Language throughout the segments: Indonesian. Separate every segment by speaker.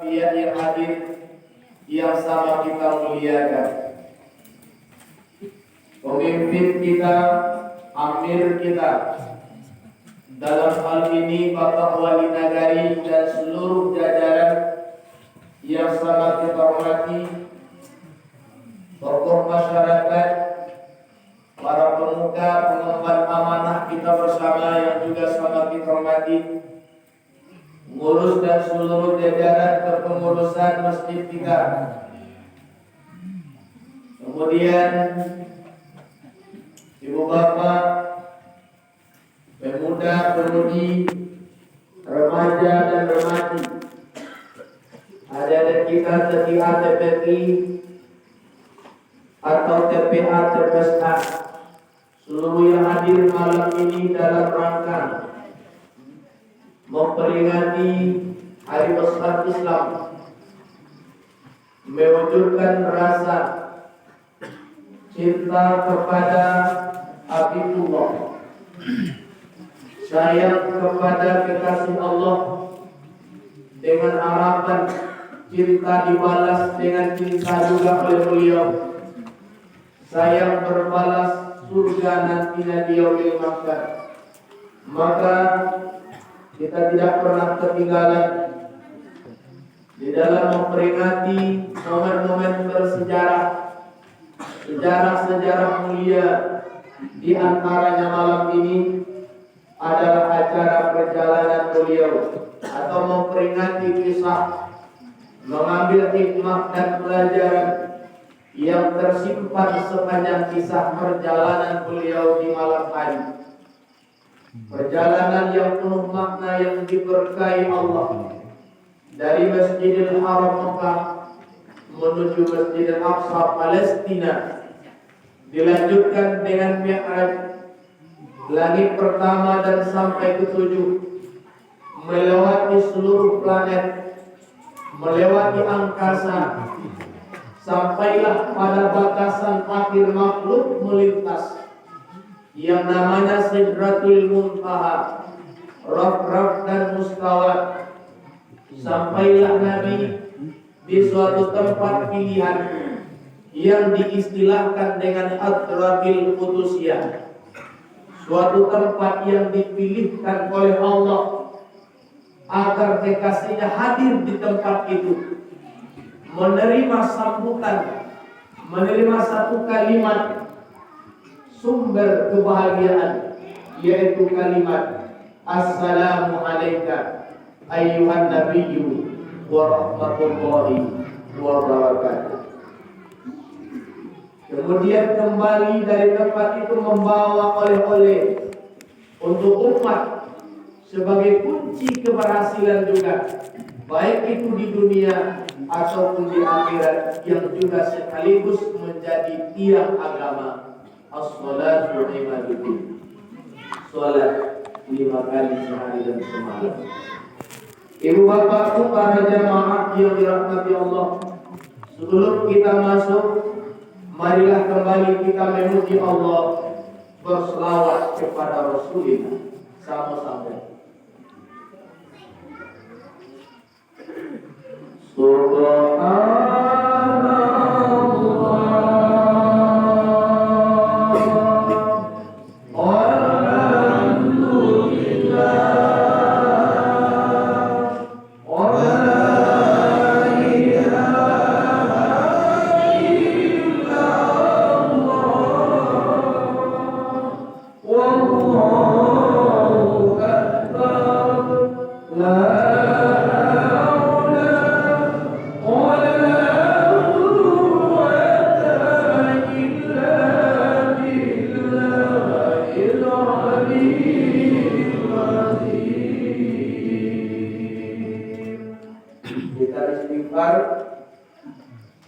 Speaker 1: pihak yang hadir yang sama kita muliakan. Pemimpin kita, amir kita, dalam hal ini Bapak Wali Nagari dan seluruh jajaran yang sangat kita hormati, tokoh masyarakat, para pemuka, pengemban amanah kita bersama yang juga sangat kita hormati, pengurus dan seluruh jajaran kepengurusan masjid kita. Kemudian ibu bapak, pemuda, pemudi, remaja dan remaji, adik-adik kita TPA TPI atau TPA TPSA, seluruh yang hadir malam ini dalam rangka memperingati Hari Besar Islam, mewujudkan rasa cinta kepada Habibullah, sayang kepada kekasih Allah, dengan harapan cinta dibalas dengan cinta juga oleh beliau, sayang berbalas surga nantinya di yaumil mahsyar. Maka kita tidak pernah ketinggalan di dalam memperingati momen-momen bersejarah, sejarah-sejarah mulia. Di antaranya malam ini adalah acara perjalanan beliau atau memperingati kisah, mengambil hikmah dan pelajaran yang tersimpan sepanjang kisah perjalanan beliau di malam hari. Perjalanan yang penuh makna yang diberkahi Allah, dari Masjidil Haram Mekah menuju Masjidil Aqsa Palestina, dilanjutkan dengan Mi'raj, langit pertama dan sampai ke-7, melewati seluruh planet, melewati angkasa, sampailah pada batasan akhir makhluk melintas yang namanya Sidratul Muntaha, Raf-Raf dan Mustawat. Sampailah Nabi di suatu tempat pilihan yang diistilahkan dengan Hadratil Qudusiyah, suatu tempat yang dipilihkan oleh Allah agar kekasihnya hadir di tempat itu, menerima sambutan, menerima satu kalimat sumber kebahagiaan, yaitu kalimat Assalamu alayka ayyuhan nabiyyu wa rahmatullahi wa barakatuh. Kemudian kembali dari tempat itu membawa oleh-oleh untuk umat sebagai kunci keberhasilan juga, baik itu di dunia ataupun di akhirat, yang juga sekaligus menjadi tiang agama. As-salatu imaduddin, salat 5 kali sehari dan semalam. Ibu bapakku, para jamaah yang dirahmati Allah, sebelum kita masuk, marilah kembali kita memuji Allah, berselawat kepada Rasulullah. Sama-sama.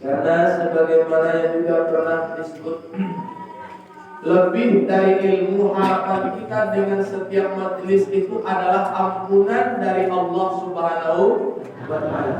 Speaker 1: Karena sebagaimana yang juga pernah disebut, lebih dari ilmu, harapan kita dengan setiap majelis itu adalah ampunan dari Allah Subhanahu wa Ta'ala.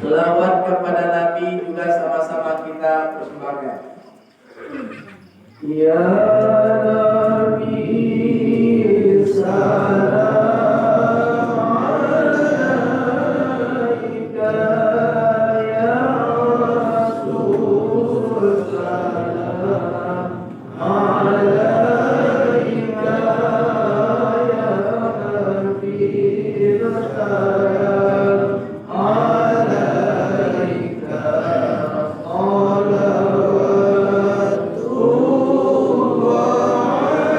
Speaker 1: Selawat kepada Nabi juga sama-sama kita persembahkan. Ya Nabi salam alaika, ya Rasul salam alaika, ya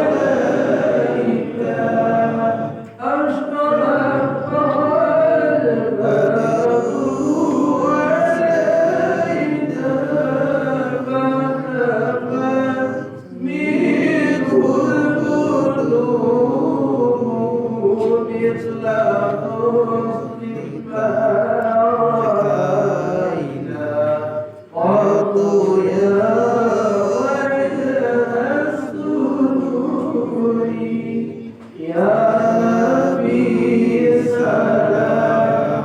Speaker 1: Nabi salam alaika,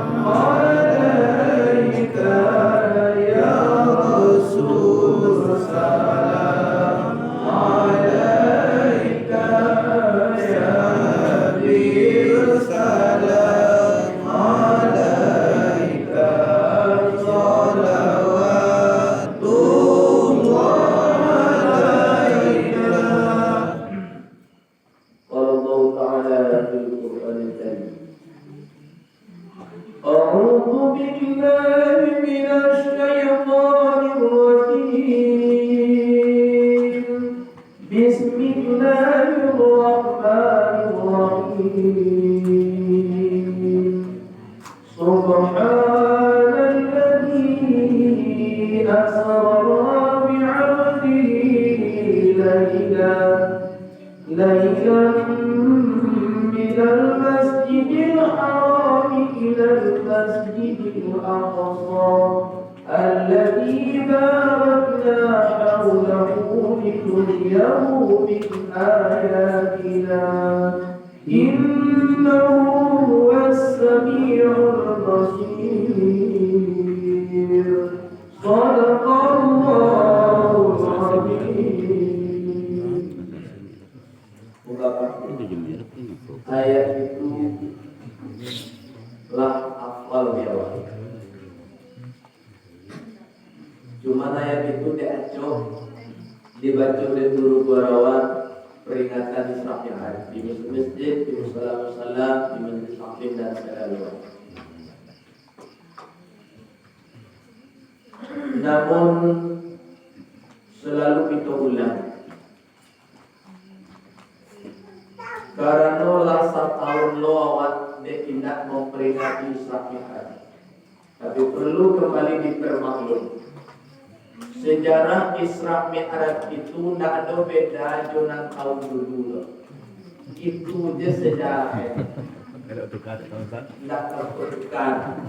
Speaker 1: ayat itu lah hafal di awal. Cuma ayat itu diacoh dibaca di dulu barawan peringatan Isra Mi'raj di masjid, di musala-musala, di majlis taklim dan segala. Namun selalu kita ulang karena lah setahun lo awak dia tidak memperingati Isra Mi'raj. Tapi perlu kembali dipermaklum, sejarah Isra Mi'raj itu tidak ada beda dengan tahun dulu. Itu je sejarahnya. Tidak tertukar.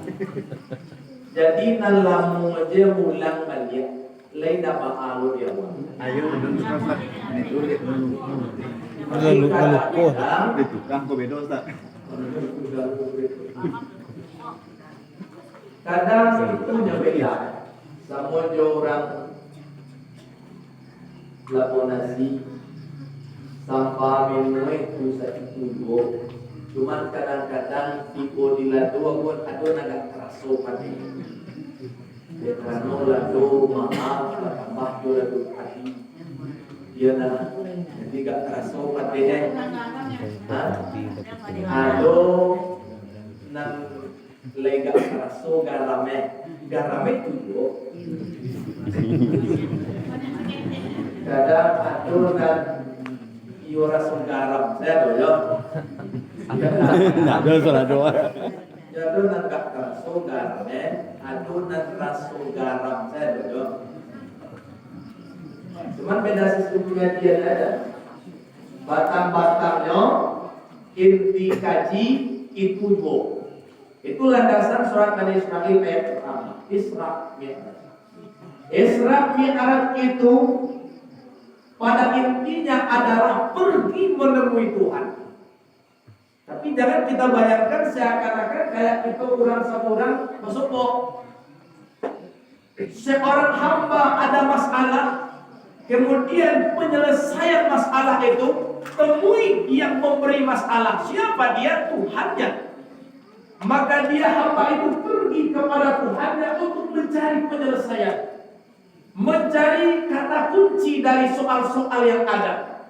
Speaker 1: Jadi nalamu aja ulang balik. Lain dapat alu dia. Ayo itu
Speaker 2: Luko di tukang kok beda Ustaz.
Speaker 1: Kadang itu beda. Sama je orang laponasi sampah minum itu satu dua. Cuman kadang-kadang tipu di lado pun ada agak kerasa hati. Karena lado maaf tambah juga lado hati. Iya nah, jadi gak terasa patihnya. Ado nang lega terasa garame tujuh. Kadang ado dan iora garam saya doyo.
Speaker 2: Nggak ada salah doa.
Speaker 1: Jadi nang gak terasa garame, ado nang terasa garam saya doyo. Cuman beda sesungguhnya dia ada batang-batangnya inti kaji itu dua. Itu landasan surat Bani Israil ayat pertama Isra Mi'raj. Isra Mi'raj itu pada intinya adalah pergi menemui Tuhan. Tapi jangan kita bayangkan seakan-akan kayak itu orang seorang masuk. Seorang hamba ada masalah, kemudian penyelesaian masalah itu temui yang memberi masalah. Siapa dia? Tuhannya. Maka dia hamba itu pergi kepada Tuhannya untuk mencari penyelesaian, mencari kata kunci dari soal-soal yang ada,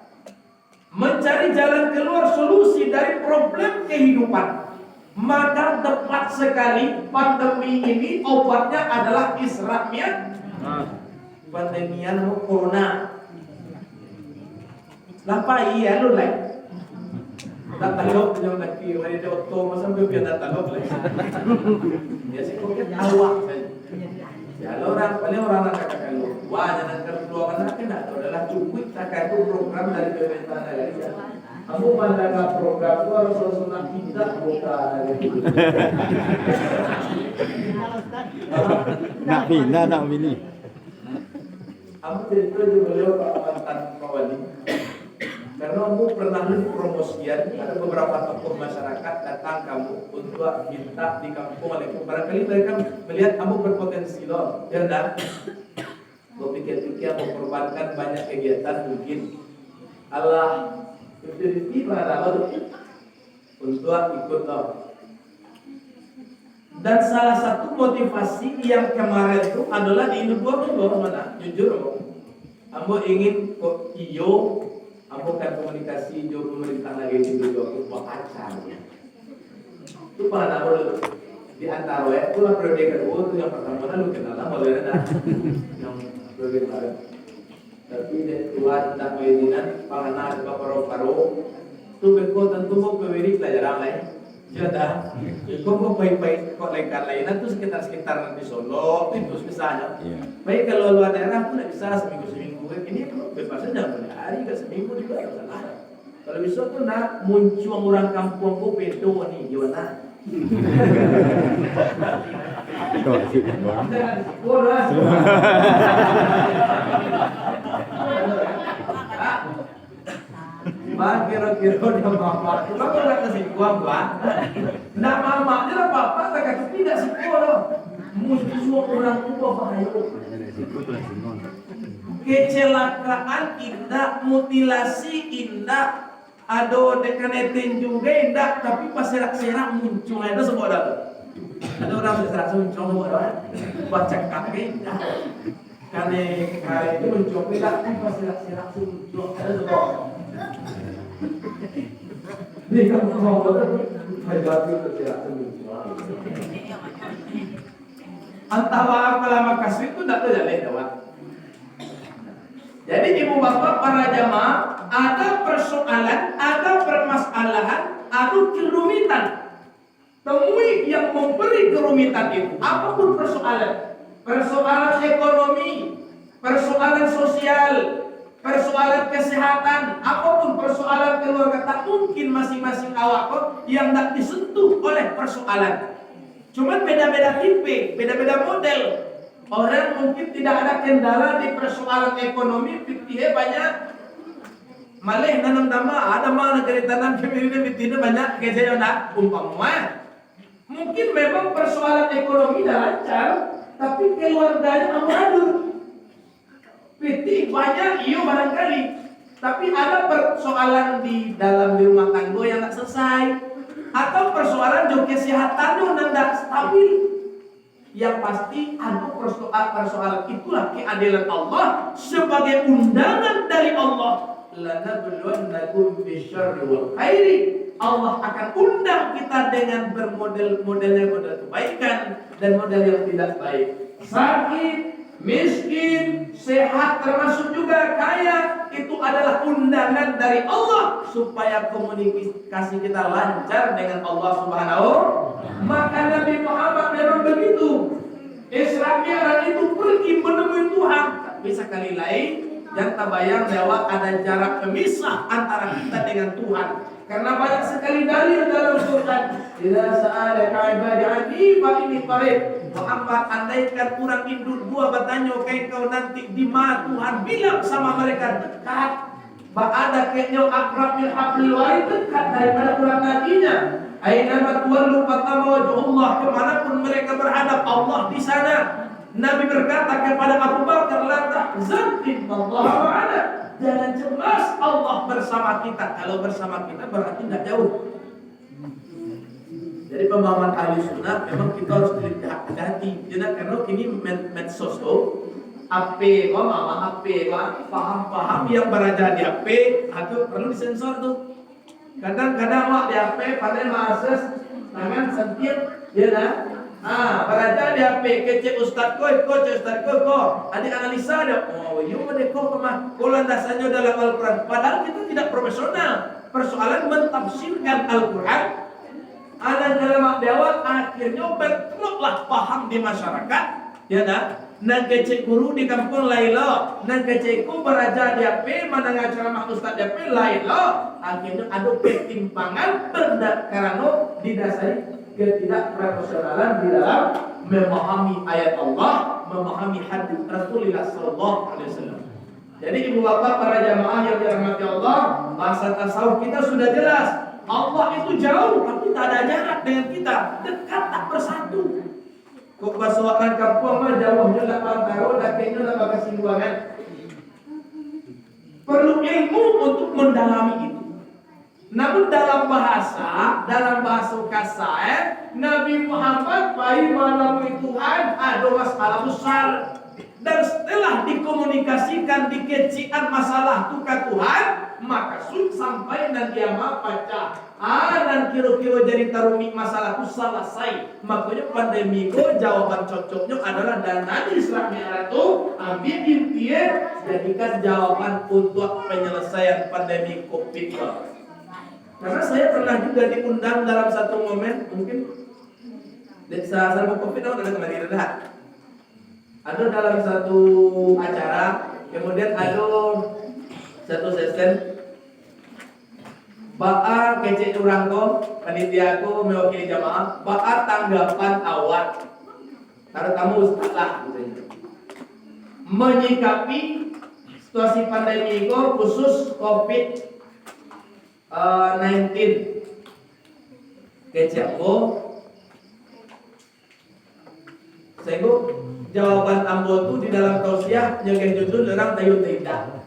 Speaker 1: mencari jalan keluar solusi dari problem kehidupan. Maka tepat sekali pandemi ini obatnya adalah Isra Mi'raj. Pandemian corona. Lapa iya lu lah. Tak talok yang lagi hari itu otom sampai biar tak talok lah. Ya sih kok awak. Ya orang paling orang nak kata kalau wah jangan kedua kan kena adalah cukup tak itu program dari pemerintah negara. Kamu pandang program itu harus langsung kita buka dari itu.
Speaker 2: Nak pindah nak ini.
Speaker 1: Aku cerita juga beliau Pak mantan Pak Wali. Karena aku pernah promosian, ada beberapa tokoh masyarakat datang kamu untuk minta di kampung olehku. Barangkali mereka melihat kamu berpotensi loh, ya enggak? Aku pikir-pikir mau korbankan banyak kegiatan mungkin. Allah Fifty pada untuk ikut loh. Dan salah satu motivasi yang kemarin itu adalah di Indonesia mana? Jujur, ambo ingin kok iyo, ambo kan komunikasi jo pemerintah lagi di Indonesia buat acara. Itu pada dulu di antara itu lah periode kedua itu yang pertama lu kenal lah mulai ada yang periode kemarin. Tapi dari Tuhan tak mengizinkan panganan paru-paru tu beko tentu mau beri pelajaran lain. Sudah, kok baik-baik kok lain itu sekitar di Solo itu misalnya. Baik kalau luar daerah pun tidak bisa seminggu. Ini bebas saja hari ke seminggu juga tidak salah. Kalau bisa tuh nak muncul orang kampung kok bedo nih gimana? Mak kira-kira udah mama, cuma kalau nggak kasih uang nah mama dia lah bapak tak kasih tidak sekolah, mesti semua orang tua bahaya. Kecelakaan indah, mutilasi indah, ado dekanetin juga indah, tapi pas serak-serak muncul itu semua ada. Ada orang serak muncul semua ada, baca kakek indah, karena itu muncul tapi pas serak-serak muncul ada semua. Ini kan mau hebat itu tidak muncul. Antara apa lama kasih itu tidak terjalin lewat. Jadi ibu bapak para jamaah ada persoalan, ada permasalahan, ada kerumitan. Temui yang memberi kerumitan itu apapun persoalan, persoalan ekonomi, persoalan sosial, persoalan kesehatan, apapun persoalan keluarga, tak mungkin masing-masing awak yang tak disentuh oleh persoalan. Cuman beda-beda tipe, beda-beda model. Orang mungkin tidak ada kendala di persoalan ekonomi, fikih banyak. Malih nanam dama, ada mana dari tanam kemirin fikih banyak. Kejayo nak umpama. Mungkin memang persoalan ekonomi dah lancar, tapi keluarganya amburadul. Fikih banyak, iyo barangkali. Tapi ada persoalan di dalam rumah tangga yang tak selesai, atau persoalan jo kesehatan yang tidak stabil. Yang pasti ada persoalan itulah keadilan Allah sebagai undangan dari Allah. Lanabluwannakum bisyarri wal khairi. Allah akan undang kita dengan model kebaikan dan model yang tidak baik. Sakit, miskin, sehat, termasuk juga kaya, itu adalah undangan dari Allah supaya komunikasi kita lancar dengan Allah Subhanahu. Maka Nabi Muhammad memang begitu. Isra Mi'raj itu pergi menemui Tuhan. Tapi sekali lain jangan terbayang bahwa ada jarak pemisah antara kita dengan Tuhan. Karena banyak sekali dalil dalam Quran. Idza sa'alaka 'ibadi 'anni fa inni qarib. Muhammad, andaikan kurang induk gua bertanya kayak kau nanti di mana Tuhan bilang sama mereka dekat. Ada kayaknya akrab min hablil warid, dekat daripada kurang nabinya. Aina tuwallu fatama wajhullah, kemanapun mereka berhadap Allah di sana. Nabi berkata kepada Abu Bakar, la tahzan innallaha ma'ana. Jangan cemas, Allah bersama kita. Kalau bersama kita berarti tidak jauh. Jadi pemahaman ahli sunnah memang kita harus hati-hati. Jadi karena kini medsos tuh AP, paham-paham yang berada di AP atau perlu disensor tuh. Kadang-kadang wak di AP pada mases tangan sentiap, ya nah. Berada di HP kecil Ustaz ko, adik analisa ada. Oh, yo mereka mah landasannya dalam Al-Qur'an. Padahal kita tidak profesional. Persoalan mentafsirkan Al-Qur'an. Ada dalam dawat akhirnya bentroklah paham di masyarakat, ya dah. Nang kecil guru di kampung Laila, nang kecilku beraja di HP, mana ngacara Ustaz di HP Laila. Akhirnya ada pertimbangan karena didasari ketidakprofesionalan di dalam memahami ayat Allah, memahami hadis Rasulullah sallallahu alaihi wasallam. Jadi ibu bapak para jamaah yang dirahmati Allah, bahasa tasawuf kita sudah jelas. Allah itu jauh tapi tak ada jarak dengan kita, dekat tak bersatu. Kok basuakan kampung mah jauhnya tak pantaro, dakenya tak kesimbangan. Perlu ilmu untuk mendalami itu. Namun dalam bahasa kasar, Nabi Muhammad bayi menemui Tuhan ada masalah besar. Dan setelah dikomunikasikan, dikecikan masalah itu ke Tuhan, maka sampai dan kiamat pecah. Dan kira-kira jadi tarumik masalah itu selesai. Makanya pandemi itu jawaban cocoknya adalah dana di Isra Mi'raj itu ambil intinya jadikan jawaban untuk penyelesaian pandemi COVID. Karena saya pernah juga diundang dalam satu momen, mungkin selama COVID ada kemarin ada dalam satu acara, kemudian ada satu sesen Ba'a kece urangko, panitia aku mewakili jamaah, Ba'a tanggapan awal karena kamu ustaz lah gitu. Menyikapi situasi pandemi itu khusus COVID-19 kece aku sehingga jawaban ambo tu di dalam tausiah jaga judul orang tayu tenda.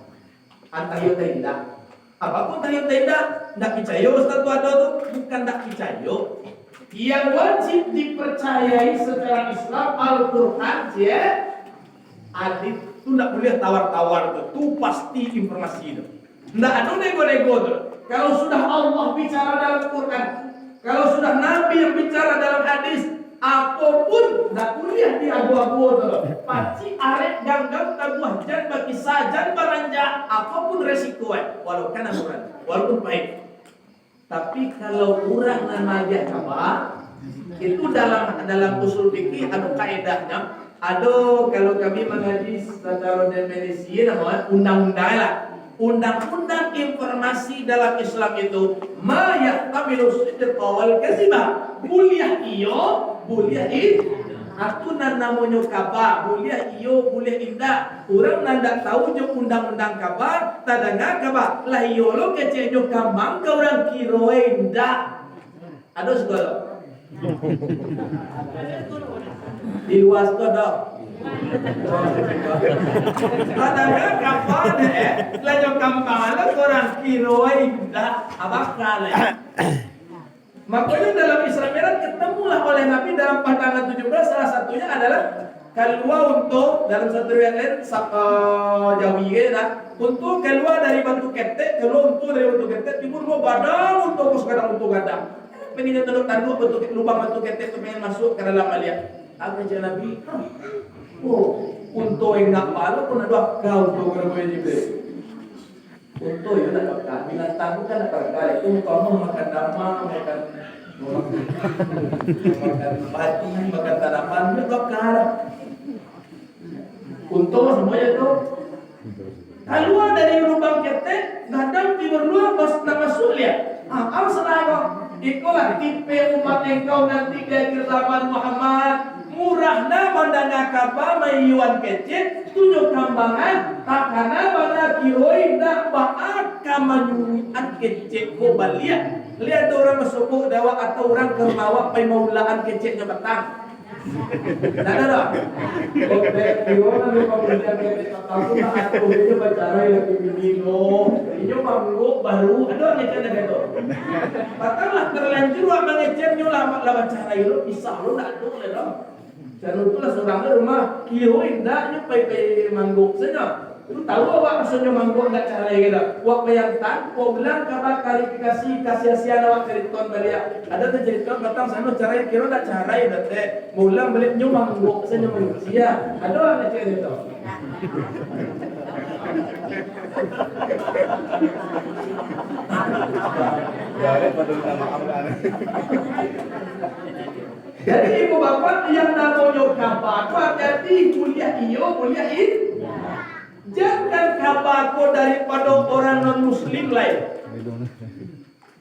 Speaker 1: Antayu tenda. Apapun tayu tenda, ndak percaya Ustaz tu ada tu, bukan ndak percaya. Yang wajib dipercayai secara Islam Al-Qur'an je. Adit tu ndak boleh tawar-tawar tu pasti informasi itu. Ndak ada nego-nego tu. Kalau sudah Allah bicara dalam Quran, kalau sudah Nabi yang bicara dalam hadis, apapun nak kuliah di abu-abu tu, paci arek ganggang tabuah jan bagi sajan beranjak, apapun resiko walau kan aturan, walaupun baik. Tapi kalau kurang namanya apa, itu dalam usul fikih ada kaidahnya. Ada kalau kami mengaji secara medisi namanya undang-undang lah. Undang-undang informasi dalam Islam itu ma yahtamilu sidqa wal kadziba. Boleh iyo, boleh aturan namanya kabar, boleh iyo, boleh indah. Orang nanda tahu je undang-undang kabar, tadanga kabar. Lah iyo lo kece jo kambang ke orang kiro indah. Ada segala. Di luas tu ada. Tadanga kabar lah jo kambang lah orang kiro indah. Abak kale. Makanya dalam Isra Mi'raj ketemulah oleh Nabi dalam pandangan 17, salah satunya adalah keluar untuk dalam satu riwayat lain Jawi untuk keluar dari batu ketek, keluar untuk dari batu ketek, timur mau badang untuk sekarang untuk gadang. Pengen tunduk tanduk lubang batu ketek itu pengen masuk ke dalam alia. Apa aja Nabi? Oh, untuk yang nak malu pun ada kau untuk berbuat jibril. Untuk yang nak makan, binatang itu kan nak berkali itu kamu makan dama, makan padi, makan tanaman, itu bakar. Untuk semuanya itu keluar dari lubang ketek, gadang timur luar pas nak masuk lihat. Apa senang ikulah tipe umat engkau nanti di akhir zaman Muhammad. Murahna mandanga kapa mayuan kecil tunjuk kambangan takana mana kiroi dak baat kamanyuan kecil ko balia lihat orang masuk dawa atau orang kermawa pai maulaan kecilnya betang. Nada. Oke, kirona lu pemberian kecil aku tak atau dia bicara lagi binino. Ini manggo baru ada ngecen gitu. Patahlah terlanjur wa mangecen nyola lawan cara itu bisa lu nak tuh le dong. Jangan itulah seorang ke rumah kiro indahnya pai mangguk saja. Lu tahu apa maksudnya mangguk enggak cara gitu. Wak yang tan, wak bilang kabar klarifikasi kasih-kasihan awak ceritakan beliau. Ada ceritakan batang sana cara kiro enggak cara itu teh. Mulang beli nyu mangguk saja manusia. Ada orang cerita itu. Jadi ibu bapak yang namanya kabako jadi kuliah iyo, kuliah ini. Jangan kabako daripada orang non muslim lain.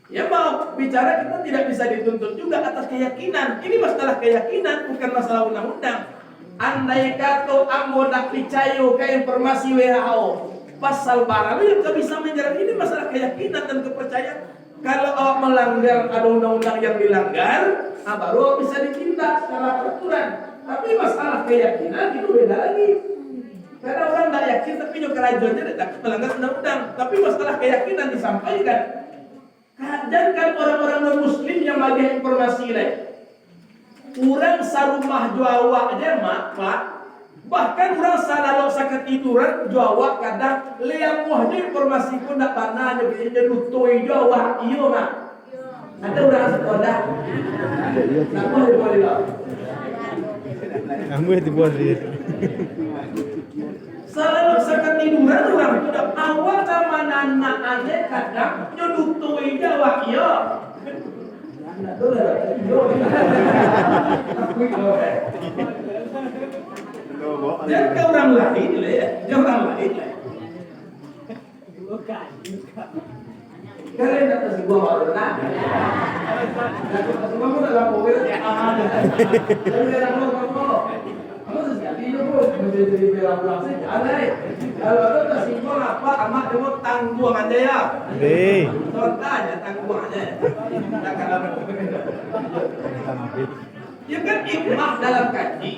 Speaker 1: Ya mau bicara kita tidak bisa dituntut juga atas keyakinan. Ini masalah keyakinan bukan masalah undang-undang. Andai kata ambo nak percaya ke informasi WHO pasal barang yang bisa menyerang ini masalah keyakinan dan kepercayaan. Kalau awak melanggar ada undang-undang yang dilanggar, baru bisa ditindak secara peraturan. Tapi masalah keyakinan itu beda lagi. Karena orang tidak yakin tapi juga kerajaannya tidak melanggar undang-undang. Tapi masalah keyakinan disampaikan. Jangan orang-orang non-muslim yang bagi informasi lain. Orang sarumah Jawa aja mak. Bahkan orang salah sakit tiduran Jawa kadang lihat muahnya informasi pun tak tanah jadi lutoi Jawa iyo mak. Ada orang sekolah. Apa yang boleh lah?
Speaker 2: Kamu itu buat dia.
Speaker 1: Salah sakit tiduran orang sudah awal sama anak-anaknya kadang nyelutoi Jawa iyo. Jangan ke orang lain lah ya, jangan orang lain lah. Kalian atas gua mau berenang. Atas gua mau dalam mobil ya. Jangan dalam mobil. Kamu sekali itu menjadi berapa sih? Ada. Kalau ada simbol apa? Amat kamu tangguh aja ya.
Speaker 2: Deh.
Speaker 1: Contohnya tangguh aja. Ya kan hikmah dalam kaji.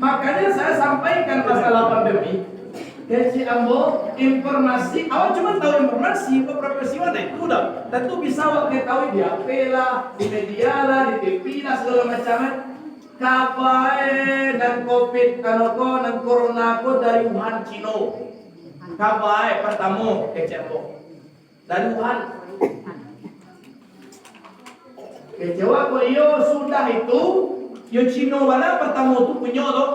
Speaker 1: Makanya saya sampaikan masalah pandemi. Kaji ambo informasi, awak cuma tahu informasi, beberapa peristiwa itu udah. Tentu bisa awak ketahui di HP lah, di media lah, di TV lah segala macamnya. Kabai dan COVID kanoko dan corona ko dari Wuhan, Cina. Kabai pertama kecewa dari Wuhan. Kecewa ko iyo sudah itu. Yo Cino wala pertama tu punya tu.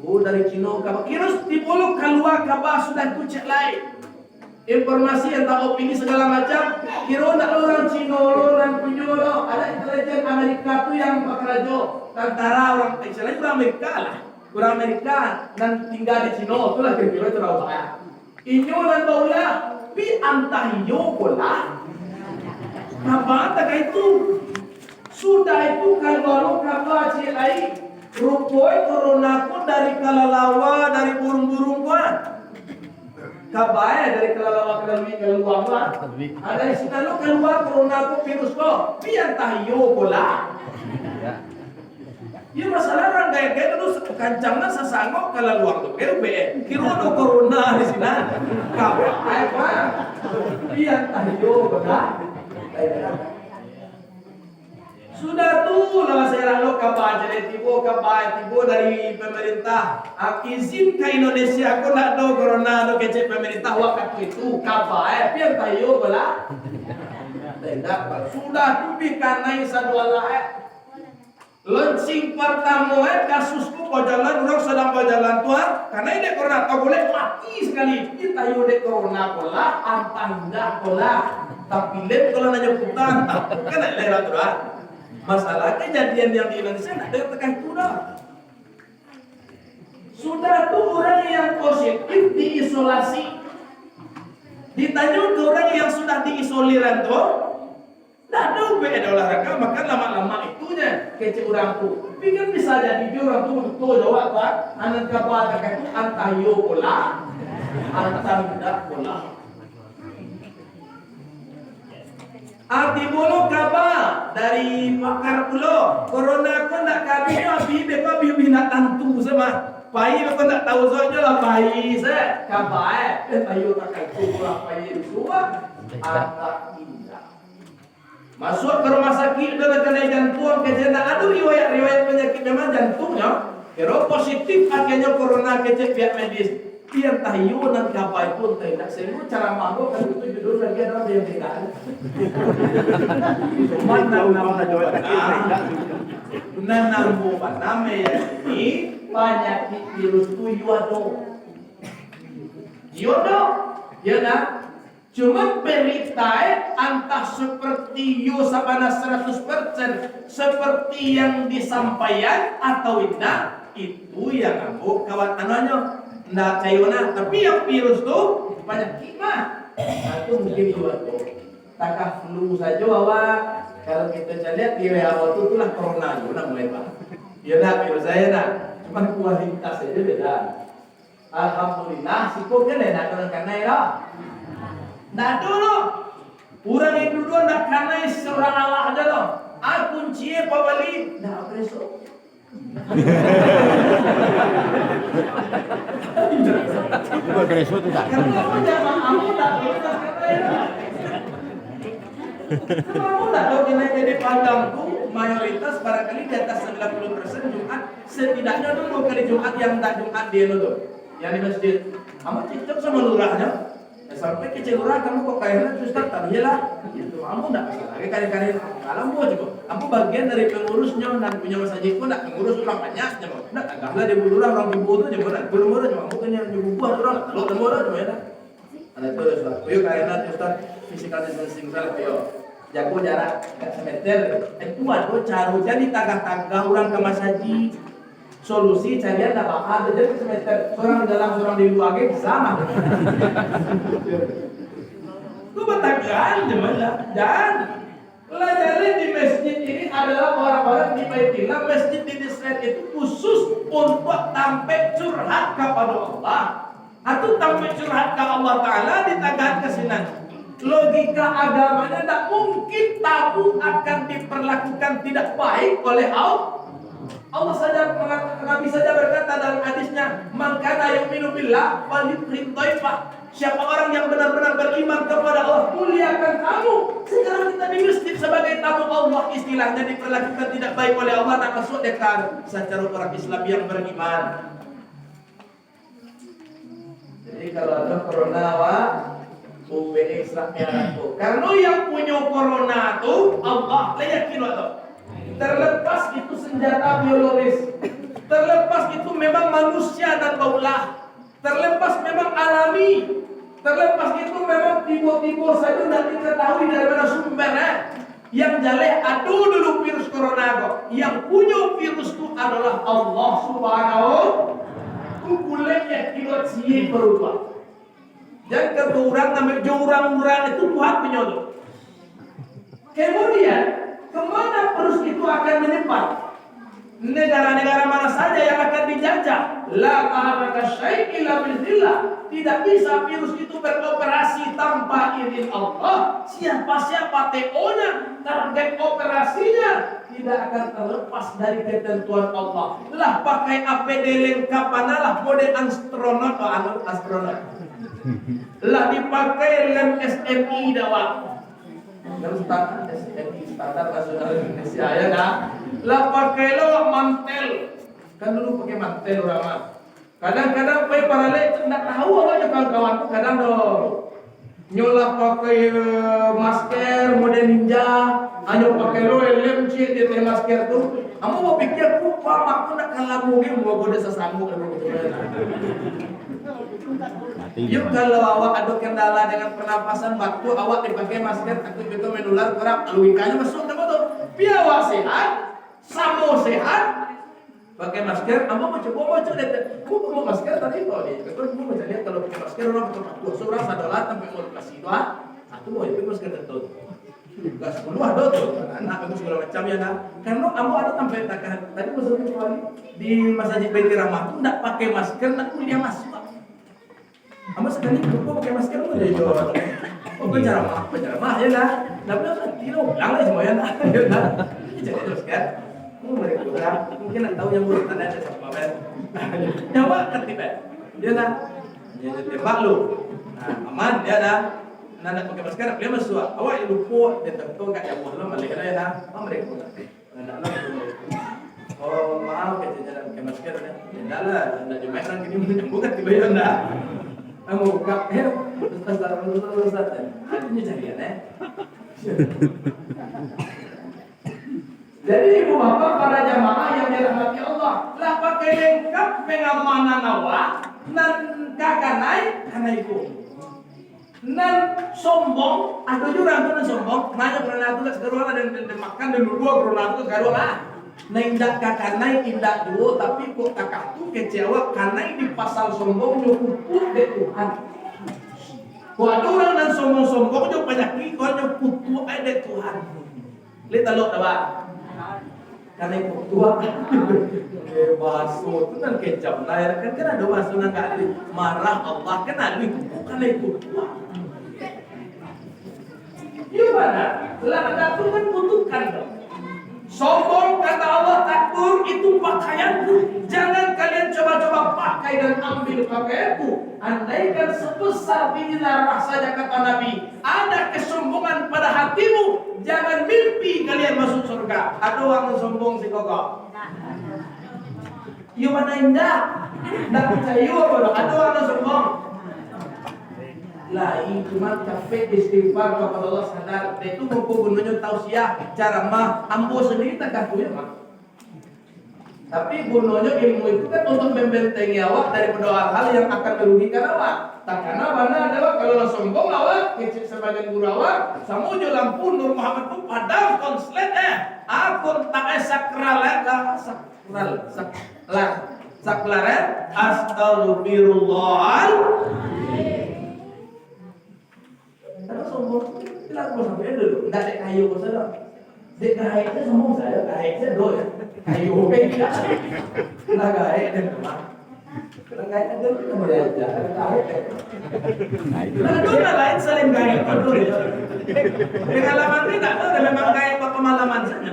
Speaker 1: Oh dari Cino kaba. Kirus tipolog keluar kaba sudah kucek lain. Informasi yang tak opini segala macam. Kiro nak orang Cino orang punya lo. Ada intelijen Amerika tu yang bekerja. Tentara orang istilahnya orang Amerika lah. Orang Amerika dan tinggal di Cino. Itulah kira-kira itu rawat. Inyo dan baulah. Pi antah iyo bola. Apa tak itu? Sudah itu kalau kapal cilai rupoi corona pun dari kalalawa dari burung-burung kan kabaya dari kalalawa keluar ada di sini lo keluar corona pun virus lo pian tahiyo bola ya masalah orang gaya-gaya terus kancangnya sasangok kalalawa tuh kira ada corona di sini kabaya apa pian tahiyo bola
Speaker 3: Sudah tuh lah saya lo kabar jadi tibo dari pemerintah. Izin ke Indonesia aku nak do corona do kecek pemerintah waktu itu kabar pian tayo bala. Tidak sudah tuh bikanai sadua lae. Launching pertama kasusku jalan orang sedang berjalan tuan karena ini corona tak boleh mati sekali. Kita yo de corona pola antanda pola. Tapi lep kalau nanya putan kan lera tuan. Masalah kejadian yang di Indonesia tidak ada tekan itu dah. Sudah tuh orang yang positif diisolasi. Ditanya ke orang yang sudah diisoliran tuh, tidak ada beda olahraga, maka lama-lama itunya kece orang tuh. Tapi kan bisa jadi dia orang tuh betul jawab pak, anak kapal itu antayo pola, antar tidak pola. Arti bolo kaba dari pakar pulau corona ko nak kami abi depa bi nak tantu sama pai ko nak tahu saja lah pai se kaba tayo tak kuat pai semua ada indah masuk ke rumah sakit dengan kena jantung kejadian aduh riwayat penyakit memang jantungnya pero positif akhirnya corona kecek pihak medis yang tahu nan kapai pun tidak semua cara mampu kan itu judul lagi adalah yang tidak mana nama ini penyakit virus itu yodo ya nak cuma berita antah seperti yo sabana 100% seperti yang disampaikan atau tidak itu yang aku kawan anaknya ndak cayona tapi yang virus tuh penyakit mah itu mungkin juga tuh takah flu saja bahwa kalau kita lihat di WHO itu lah corona juga mulai pak ya nak virus saya nak cuma kualitas saja beda alhamdulillah siko kan nak karena ya ndak dulu orang yang dulu ndak karena seorang Allah aja loh kunci pabali ndak besok
Speaker 2: Kreso itu tak.
Speaker 3: Kamu tak tahu kenapa di Padangku mayoritas barangkali di atas 90% Jumat setidaknya dulu kali Jumat yang tak Jumat dia dulu yang di masjid. Kamu cocok sama lurahnya. Sampai ke lurah kamu kok kayaknya Ustaz tak iyalah. Itu kamu enggak masalah. Kali-kali alam gua juga. Kamu bagian dari pengurusnya dan punya masjid pun enggak pengurus orang banyak coba. Enggak agaklah di lurah orang ibu itu juga enggak. Belum cuma bukannya di buah orang kalau temurah cuma ya. Ada itu Ustaz. Yo kayaknya Ustaz physical distancing salah yo. Jago jarak 1 meter. Itu ada cara jadi tagah-tagah orang ke masjid. Solusi carian tak bakal jadi semester seorang di dalam seorang di luar sama. Lu batakan jemaah dan pelajaran di masjid ini adalah orang-orang di Baitillah masjid di Israel itu khusus untuk tampil curhat kepada Allah atau tampil curhat ke Allah Taala ditagih kesinan. Logika agamanya tak mungkin tabu akan diperlakukan tidak baik oleh Allah. Allah saja Nabi saja berkata dalam hadisnya, "Man kana yu'minu billah falyukrim dhaifah." Siapa orang yang benar-benar beriman kepada Allah, muliakan kamu. Sekarang kita di masjid sebagai tamu Allah istilahnya diperlakukan tidak baik oleh Allah, tak masuk dekat secara orang Islam yang beriman. Jadi kalau ada corona UPX rakyat tuh. Karena yang punya corona tuh Allah yakin tuh. Terlepas itu senjata biologis, terlepas itu memang manusia dan baulah, terlepas memang alami, terlepas itu memang tiba-tiba saja tidak diketahui dari mana sumbernya. Yang jaleh aduh dulu virus corona kok. Yang punya virus itu adalah Allah Subhanahu. Kukulnya tidak sih berubah. Yang kedua namanya orang itu Tuhan penyodok. Kemudian kemana virus itu akan menyebar? Negara-negara mana saja yang akan dijajah? La taharaka syai' illa bidzillah. Tidak bisa virus itu beroperasi tanpa izin Allah. Siapa-siapa TO-nya, target operasinya tidak akan terlepas dari ketentuan Allah. Lah pakai APD lengkap lah mode astronot atau astronot. Lah dipakai lem SMI dawat. Yang standar SNI, standar nasional Indonesia ya dah. Lah pakai lo mantel. Kan dulu pakai mantel orang mah. Kadang-kadang pakai paralel tidak tahu apa aja kawan-kawan tuh kadang dong. Nyolah pakai masker model ninja, hanya pakai lo LMC di teh masker tuh. Kamu mau pikir aku pak nak kalah mungkin mau gue desa sanggup kalau yuk kalau awak ada kendala dengan pernapasan waktu awak dipakai masker takut itu menular kerap logikanya masuk apa tuh? Biar awak sehat, samo sehat, pakai masker. Kamu mau coba kamu mau masker tadi kok nih? Terus kamu bisa lihat kalau pakai masker orang betul seorang sadolah sampai mau kasih doa, satu mau itu masker betul. Gak 10 ada tuh anak itu segala macam ya nah. Karena kamu ada sampai takkan tadi maksudnya kali di masjid Baitur Rahmah tuh tidak pakai masker nak kuliah masuk. Kamu sekali lupa pakai masker tuh jadi jual. Oh penceramah ya lah. Tapi kan tidak ulang lah semua ya nah. Jadi terus kan. Mereka kurang mungkin nak tahu yang buruk ada sama ben. Nyawa ketibet. Dia nah. Jadi tembak lu. Nah, aman dia dah. Nak pakai masker dia masuk. Awak lupa dia tentu enggak yang boleh balik ya nah. Mereka kurang. Oh maaf kejadian pakai masker ya. Tidak lah, tidak dimakan gini menyembuhkan tiba ya dah. Kamu buka, Ustaz, hatinya jadian Jadi ibu bapak para jamaah yang dirahmati Allah, lah pakai lengkap pengamanan awak, nan kakak naik karena ibu. Nan sombong, ada juga orang sombong, nanya pernah tuh sekarang ada yang makan dan dua pernah tuh sekarang lah. Nendak kakak naik indak dua, tapi kok kakak tuh kecewa karena di pasal sombong nyukuput de Tuhan. Kok ada orang dan sombong-sombong nyuk banyak kikol nyukuput de Tuhan. Lihat lo apa? Karena ikut tua baso itu kan kecap lah kan ada baso nang kali marah Allah kan ada bukan ikut tua. Gimana? Selama itu kan butuhkan dong. Sombong kata Allah takbur itu pakaianku. Jangan kalian coba-coba pakai dan ambil pakaianku. Andaikan sebesar biji-zarah saja kata Nabi, ada kesombongan pada hatimu, jangan mimpi kalian masuk surga. Ada orang sombong si kokok. Iya mana indah? Nak percaya apa dong? Ada orang sombong. Lain cuma capek istighfar kepada Allah sadar itu mampu gunanya tausiah cara mah ambo sendiri tak kaku ya mah tapi gunanya ilmu itu kan untuk membentengi awak daripada hal-hal yang akan merugikan awak tak karena mana adalah kalau sombong awak kecil sebagian guru awak samujo lampu Nur Muhammad pun padam konslet akun tak sakral astagfirullah. Karena sombong itu lagu sampai dulu, nggak ada kayu kau saja. Dek kayu itu sombong saya, kayu saya doi, kayu kayu tidak. Nah kayu dan teman, kalau kayu ada kita belajar, kayu. Nah dulu lain saling kayu itu dulu. Pengalaman tidak ada memang kayu pengalaman saja.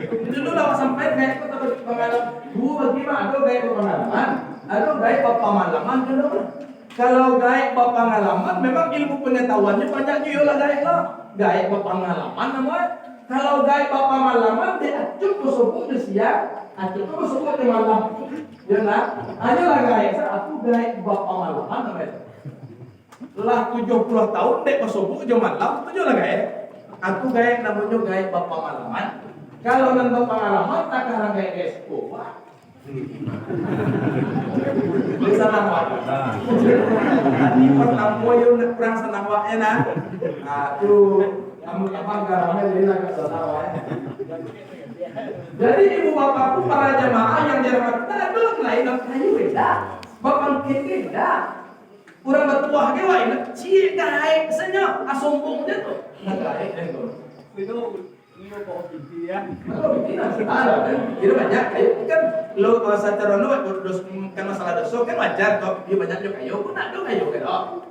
Speaker 3: Dulu lawak sampai kayu itu tapi pengalaman. Bagaimana ada kayu pengalaman, ada kayu pengalaman kenapa? Kalau gaib pengalaman memang ilmu pengetahuannya banyak juga gaib lah. Gaib pengalaman namanya. Kalau gaib pengalaman dia acuk tersebut di siang, acuk tersebut di malam. Ya nak, hanya lah gaib. Aku gaib pengalaman namanya. Setelah 70 tahun dek tersebut di malam, itu juga gaib. Aku gaib namanya gaib pengalaman. Kalau nambah pengalaman tak karena gaib espo. Bisa nampak. Tadi pertama yang nak perang senawaknya nah. Aduh, kamu apa garamnya dia nak senawak. Jadi ibu bapakku para jamaah yang dirahmati ada lain kayu beda. Bapak kita beda. Orang bertuah ke wae cie gae senyap asombongnya tuh. Nah gae itu kok ya. Kalau kita ada kan, kita banyak kayu kan lo kalau secara lo kan masalah dosa kan wajar kok dia banyak juga kayu pun ada kayu kan.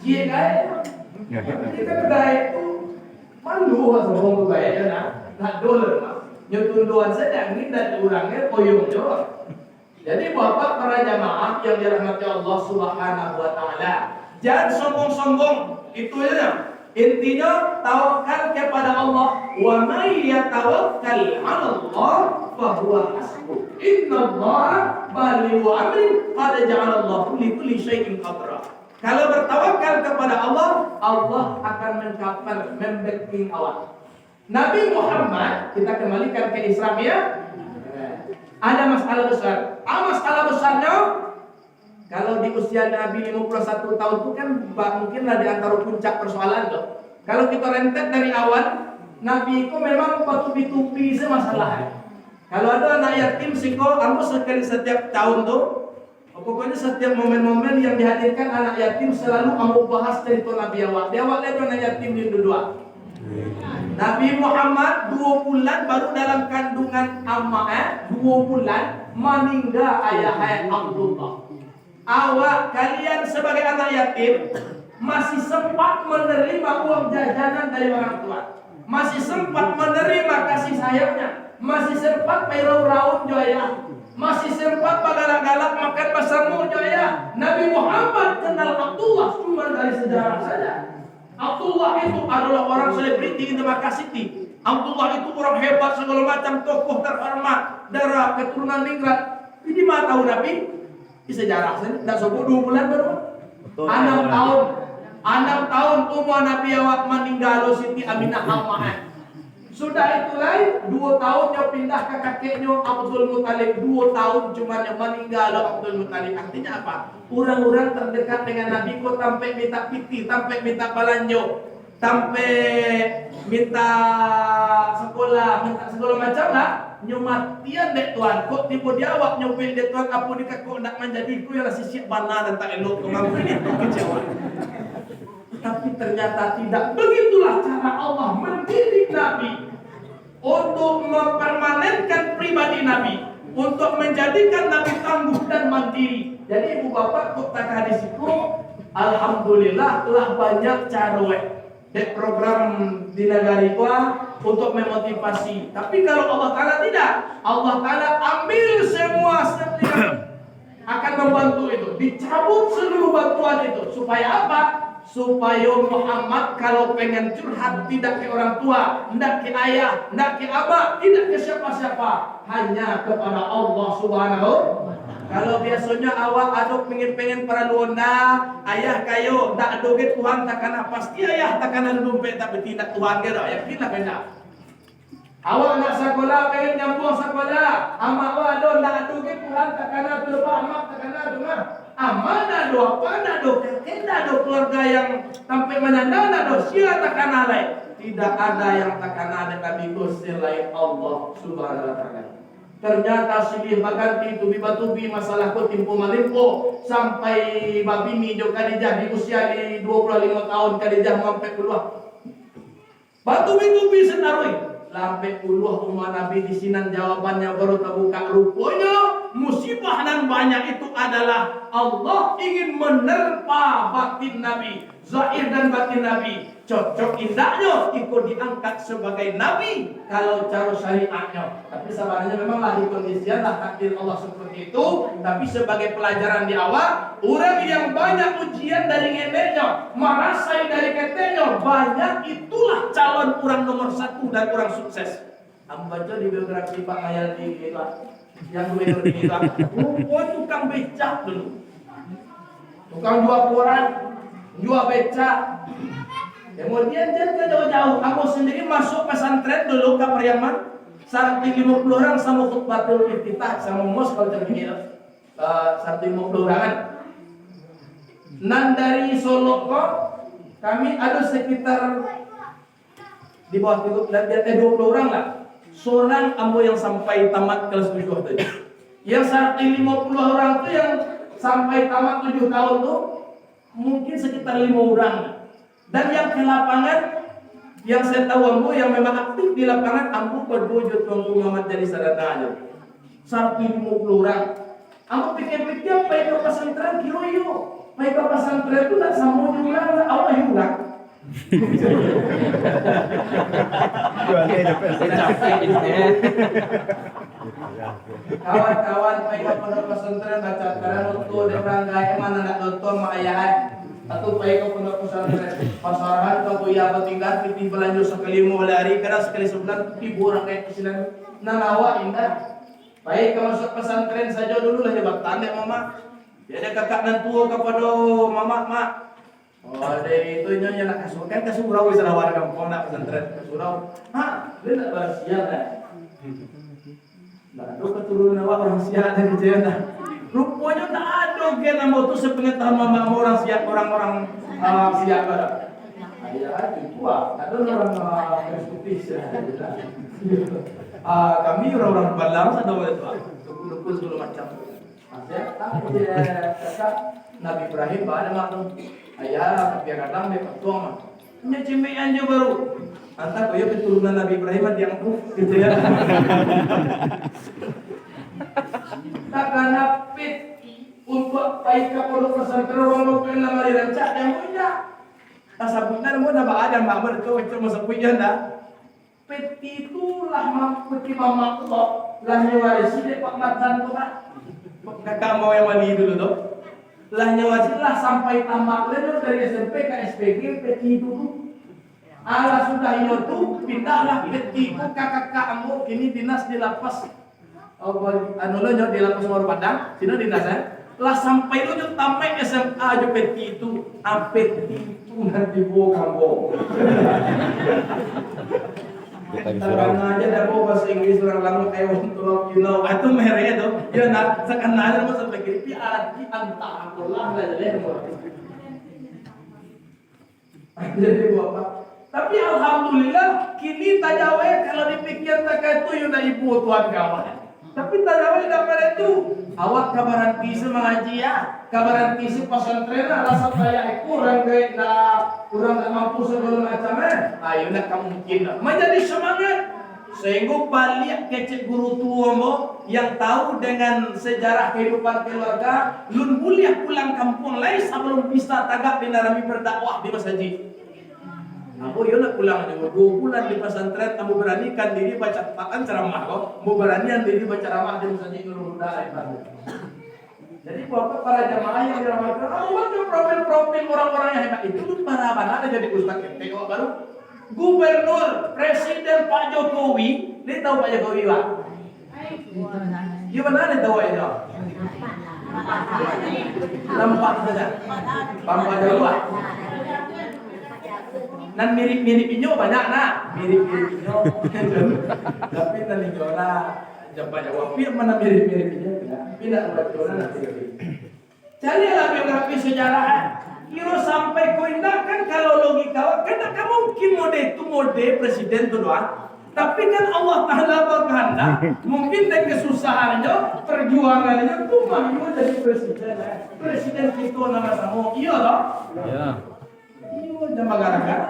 Speaker 3: Cie gae. Kita gae itu malu sombong tuh gae ya nah. Nak dolar mah. Nyotunduan sedang ini dan orangnya koyong juga. Jadi bapak para jamaah yang dirahmati Allah Subhanahu wa taala, jangan sombong-sombong itu aja. Intinya tawakal kepada Allah. Wa may yatawakkal 'ala Allah fa huwa hasbuh. Innallaha balighu amri qad ja'ala Allahu li kulli syai'in qadra. Kalau bertawakal kepada Allah, Allah akan mengkapal membacking awak. Nabi Muhammad, kita kembalikan ke Islam ya. Ada masalah besar. Masalah besarnya kalau di usia Nabi 51 tahun itu kan mungkinlah di antara puncak persoalan loh. Kalau kita rentet dari awal, Nabi itu memang batu bitupi masalah. Kalau ada anak yatim siko, kamu sekali setiap tahun tuh, pokoknya setiap momen-momen yang dihadirkan anak yatim selalu kamu bahas cerita Nabi awal. Di awalnya itu anak yatim di dua. Nabi Muhammad 2 bulan baru dalam kandungan amma 2 bulan meninggal ayah Abdullah. Awak kalian sebagai anak yatim masih sempat menerima uang jajanan dari orang tua, masih sempat menerima kasih sayangnya, masih sempat raun joya, masih sempat galak-galak makan bersama joya. Nabi Muhammad kenal Abdullah cuma dari sejarah saja. Abdullah itu adalah orang selebriti di Makkah City. Abdullah itu orang hebat, segala macam tokoh terhormat, darah keturunan ningrat. Ini mah tahu Nabi di sejarah saja. Tidak sebut 2 bulan baru. 6 tahun. 6 tahun umur Nabi awak meninggal Siti Aminah Hama'ah. Sudah itulah 2 tahun dia pindah ke kakeknya Abdul Muthalib. 2 tahun cuma yang meninggal Abdul Muthalib. Artinya apa? Orang-orang terdekat dengan Nabi kok sampai minta piti, sampai minta balanjo, sampai minta sekolah, minta segala macam lah. Nyumatian dek Tuhan, kok tiba dia awak nyopil dek Tuhan, apa ni kok nak menjadi ku yang sisiap bana dan tak elok kemampuan itu kecewa. Tapi ternyata tidak. Begitulah cara Allah mendidik Nabi untuk mempermanenkan pribadi Nabi, untuk menjadikan Nabi tangguh dan mandiri. Jadi ibu bapak kok tak hadis itu, alhamdulillah telah banyak cara dek program di negara itu untuk memotivasi. Tapi kalau Allah Ta'ala tidak, Allah Ta'ala ambil semua akan membantu itu, dicabut seluruh bantuan itu. Supaya apa? Supaya Muhammad kalau pengen curhat tidak ke orang tua, tidak ke ayah, tidak ke abah, tidak ke siapa-siapa, hanya kepada Allah Subhanahu. Kalau biasanya awak aduk pengen para luanda, ayah kayo tak doget Tuhan takkan pasti ayah takkan dompet tapi tidak Tuhan ke dah, yakin lah kena. Awak nak sekolah pengen nyambung sekolah, amak awak ada nak doget Tuhan takkan lupa amak takkan dengar. Amanah do apa nak do kena do keluarga yang sampai menandana do sia takkan alai. Tidak ada yang takkan ada kami selain Allah Subhanahu wa taala. Ternyata silih baganti tubi-batubi masalah ko timpo malimpo sampai babini jo Khadijah di usia di 25 tahun Khadijah sampai keluar. Batubi-tubi senarui lampe puluh umat Nabi di sinan jawabannya baru terbuka rupanya musibah nan banyak itu adalah Allah ingin menerpa batin Nabi, zahir dan batin Nabi. Cocok indahnya ikut diangkat sebagai Nabi kalau cara syariatnya. Tapi sebenarnya memang lahir kondisian lah takdir Allah seperti itu. Tapi sebagai pelajaran di awal, orang yang banyak ujian dari neneknya, merasai dari keteknya, banyak itulah calon orang nomor 1 dan orang sukses. Aku baca di biografi Pak Mayaldi itu, yang gue ngerti itu, tukang becak dulu, tukang jual koran, jual becak. Kemudian dia ke jauh-jauh. Aku sendiri masuk pesantren dulu ke Pariaman. Syarat 50 orang sama khutbatul iftitah sama mos kalau terpikir 150 orangan. Nan dari Solo kok kami ada sekitar di bawah 20 orang lah. Seorang ambo yang sampai tamat kelas 7 tadi. Yang syarat 50 orang itu yang sampai tamat 7 tahun tuh mungkin sekitar 5 orang. Dan yang ke lapangan, yang saya tahu ambo yang memang aktif di lapangan, ambo berwujud Tuanku Muhammad jadi sadatanya 150 orang. Ambo pikir-pikir pai ke pesantren kilo yo. Pai ke pesantren itu tak sama juga awak juga. Kawan-kawan pai ke pesantren baca Quran untuk orang gaya mana nak nonton mak ayah. Atau pay ka pun pesantren pasarahan ka kuya tingkat piti belanja sekali mau lari karena sekali sebulan tiburan kayak kesilan nanawa indah. Baik ka masuk pesantren saja dulu lah jawab tanda mama. Dia kakak nan tua kepada mama mak. Oh dari itu nyonya nak kasur kan kasurau bisa warga kampung nak pesantren kasurau. Ha, dia nak bersiap dah. Nah, ada keturunan awak orang siap dan kejayaan. Rupanya tak ada kena mau tu sepengetahuan mama orang siap orang-orang siap ada. Ayah itu tua, ada orang perspektif. Kami orang-orang balam ada orang tua. Dukul-dukul segala macam. Saya tak kata Nabi Ibrahim pada maklum. Ayah biar kadang dia ketua mah. Nya cemian je baru. Antara koyo keturunan Nabi Ibrahim yang tuh gitu ya. Takana pit untuk baik kapolo pesantren orang lokal nama dirancak yang punya. Tasabutna mo na ba ada mama itu cuma sepunya dah. Pit itulah peti mama Allah lah nyawarisi de Pak Martan tuh kan. Kakak mau yang mali dulu tuh. Lah nyawarisi lah sampai tamat level dari SMP ke SPG peti itu tuh. Allah sudah itu pindahlah peti ku kakak kamu kini dinas di lapas. Oh, anu lo di lapas Muara Padang, sini dinas lah sampai lo tamat SMA aja peti itu, peti itu nanti bawa kampung. Tangan aja dah bawa bahasa Inggris orang lalu kayak untuk itu mereka tuh, ya nak sekarang mau sampai kiri alat di antara aku lah jadi jadi bapak. Tapi alhamdulillah kini tajawe kalau dipikir tak itu yuda ibu tuan kawan. Tapi tajawe dapat itu awak kabaran kisi mengaji ya, kabaran kisi pesantren rasa saya kurang gaya kurang tak mampu segala macamnya. Ayo nak kamu mungkin menjadi semangat. Sehingga balik kecil guru tua mo yang tahu dengan sejarah kehidupan keluarga, lun mulia pulang kampung lain sebelum bisa tagak dinarami berdakwah di masjid. Aku yo nak pulang aja 2 bulan di pesantren, kamu beranikan diri baca ceramah kok, mau beranian diri baca ceramah di masjid Nurul Huda. Jadi bapak para jamaah yang dirahmati Allah, profil-profil orang-orang yang hebat itu tuh para ada jadi ustaz KPK baru. Gubernur, Presiden Pak Jokowi, dia tahu Pak Jokowi Pak? Gimana dia tahu itu? Nampak saja. Bangpa Jawa. Nan mirip-mirip inyo banyak nak, mirip-mirip inyo. Tapi nanti jona Jawa pir mana mirip-mirip inyo, tidak jona nanti. Cari lah biografi sejarah. Kiro sampai koindah kan kalau logika kan tak mungkin mode presiden tu doang. Tapi kan Allah Ta'ala berkehendak, mungkin dengan kesusahannya, perjuangannya tuh mah jadi presiden. Presiden kita nama sama, iya loh. Iya. Iya jamaah gara-gara.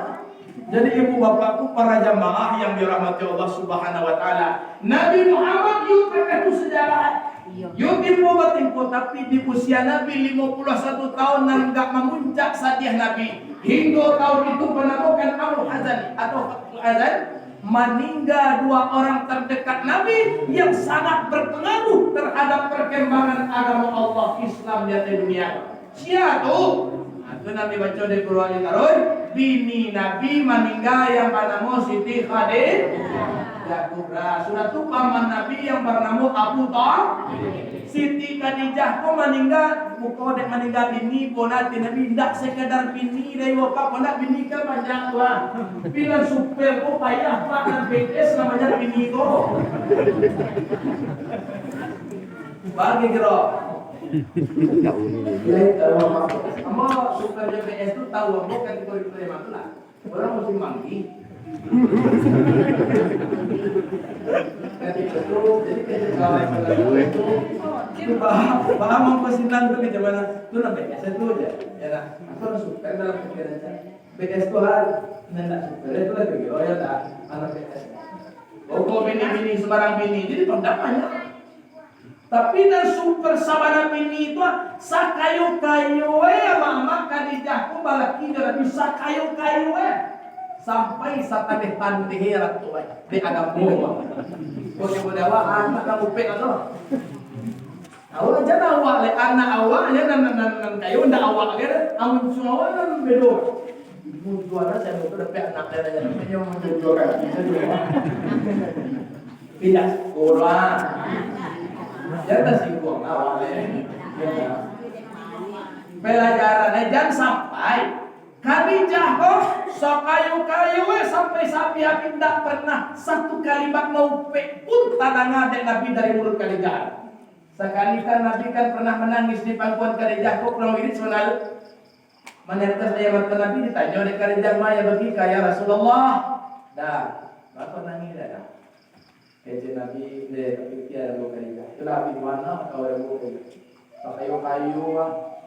Speaker 3: Jadi ibu bapakku para jamaah yang dirahmati Allah Subhanahu wa taala. Nabi Muhammad juga itu sejarah. Yuk timpo tapi di usia Nabi 51 tahun dan enggak memuncak sadiah Nabi. Hingga tahun itu menemukan Abu Hazan atau Fathul Hazan meninggal 2 orang terdekat Nabi yang sangat berpengaruh terhadap perkembangan agama Allah Islam di dunia. Siapa tuh? Itu Nabi baca di Quran Karun, bini Nabi meninggal yang bernama Siti Khadijah Kubra. Sudah tu paman Nabi yang bernama Abu Talib. Siti Khadijah kok meninggal, bukan dek meninggal bini, bonati Nabi tidak sekedar bini dari bapak, nak bini kan banyak lah. Bila supir kok payah pak dan BTS namanya bini kok. Bagi kira. Kamu supir BTS itu tahu kamu kan itu mana lah. Orang mesti manggi. Jadi paham mengkosinan tuh ke mana tuh na BS itu aja ya lah aku harus suka dalam pikiran saya BS itu hal nendak suka itu lagi oh ya tak anak BS oh bini sembarang bini jadi pendapatnya tapi dan super sabana bini itu sakayu-kayu mama Khadijah ku balaki jadi bisa kayu-kayu sampai satane tandeh ratu di agama kok yang berdakwah anak kamu pek atau Awak jangan awak le anak awaknya nan kayu ndak awak ke amun semua kan bedo. Mun juara saya mau dapat anak dia yang menjual kita juga. Tidak sekolah. Jangan singgung awak le. Pelajaran jangan sampai Khadijah kok sok kayu-kayu sampai sapi api tidak pernah satu kalimat mau pun tanah ada Nabi dari mulut Khadijah. Sekali kan Nabi kan pernah menangis di pangkuan Khadijah kok kurang wirid soal menetes ayat Nabi ditanya oleh Khadijah maya bagi kaya Rasulullah. Dah, bapak nangis dah. Kece Nabi pikir ada Khadijah. Itulah di mana kau ada kayu-kayu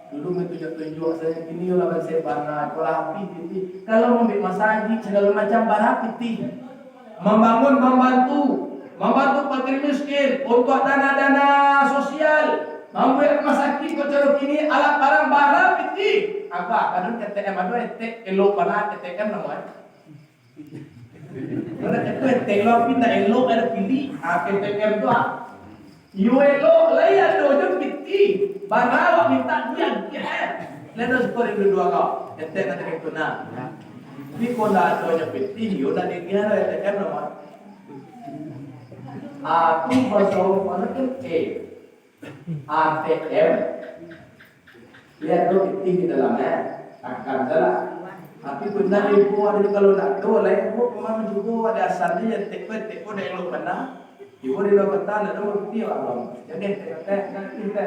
Speaker 3: dulu tunjuk saya gini lah saya bana kolapi titi. Kalau membuat masjid segala macam barang titi. Membantu fakir miskin untuk dana-dana sosial, membuat rumah sakit kocok ini alat barang piti. Apa? Kadang KTM ada elok mana KTM namanya. Karena itu elok pindah elok ada pilih. KTM tu Yo elok lay ada je piti. Barang awak minta dia. Lalu skor yang dua kau. KTM nanti itu nah. Tapi kalau ada je piti, yo dah dengar KTM namanya. Aku bersama mana kan ATM. Lihat tuh di dalamnya akan jalan. Tapi benar ibu ada kalau nak tahu lain ibu kemana juga ada asalnya yang teko dari elok mana. Ibu di luar kota ada bukti orang. Jadi kita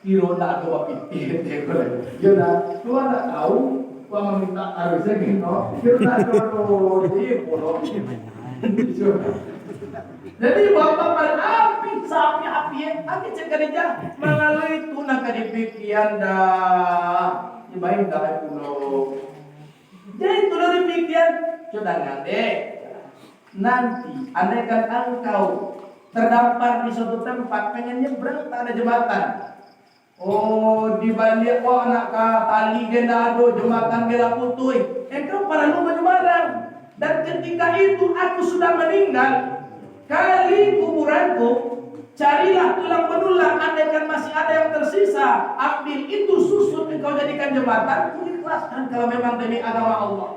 Speaker 3: kiro nak ada bukti teko. Dia nak tuan nak tahu, tuan meminta harusnya gitu. Dia nak tahu dia bolong. Jadi bapak berapi sapi api cekadija melalui tuna kadipikian dah dibayin dah pulau. Jadi tuna dipikian sudah ngande nanti andaikan engkau terdampar di suatu tempat pengen nyebrang tak ada jembatan. Oh di balik anak tali genda ado jembatan gela putui. Engkau para lumba jembatan dan ketika itu aku sudah meninggal. Kali kuburanku, carilah tulang belulang, andaikan masih ada yang tersisa, ambil itu susut engkau jadikan jembatan, ikhlaskan kalau memang demi agama Allah.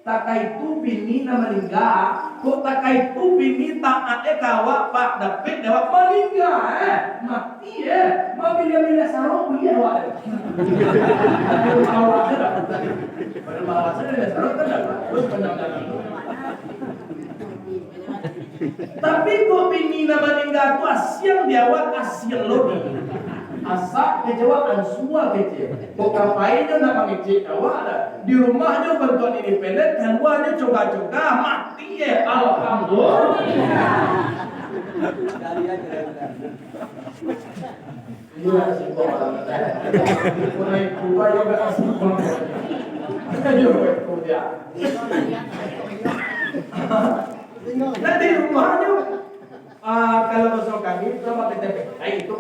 Speaker 3: Takai tu bini na meninggal, kok takai tu bini taat kawa pak dapet dewa meninggal, mati mobil sarong punya awak. Baru bawa saya sarong kan terus pendangan. Tapi kok bini na meninggal tu asyang diawak asyang lodi. Asak kejawaan semua kece. Kok kapainya nak mengecek awak ada. Di rumahnya bantuan independen, keluarnya coba-coba mati alhamdulillah. Iya simpel banget. Mulai tua juga simpel. Ayo kerja. Nah di rumahnya kalau masuk kami coba PTPT itu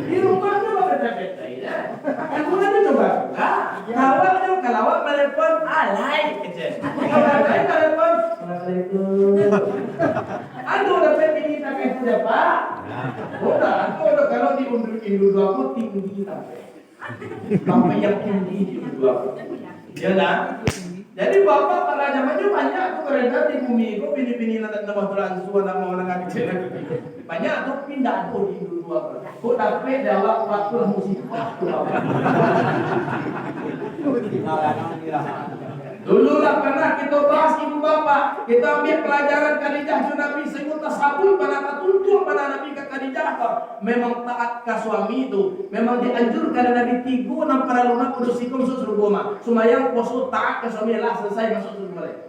Speaker 3: di rumahnya coba PTPT ya. Kemudian coba awalnya kalau telepon alay kecil. Kalau alay telepon assalamualaikum. Aduh dapat ini tak kerja pak. Udah aku kalau diundurin dulu aku tinggi sampai yang tinggi di dulu aku. Ya lah. Jadi bapak pada zamannya banyak aku beredar di bumi, kok bini-bini nanti nama tulan suara nama orang kecil banyak aku pindah aku di dulu aku. Kok dapet jawab waktu musibah dulu lah pernah kita bahas ibu bapak, kita ambil pelajaran Khadijah Nabi sehingga tasabul pada tunjuk pada Nabi ke Khadijah memang taat ke suami itu, memang dianjurkan Nabi tigu enam para lunak kudusikum susul goma, sumayang poso taat ke suami lah selesai masuk surga mereka.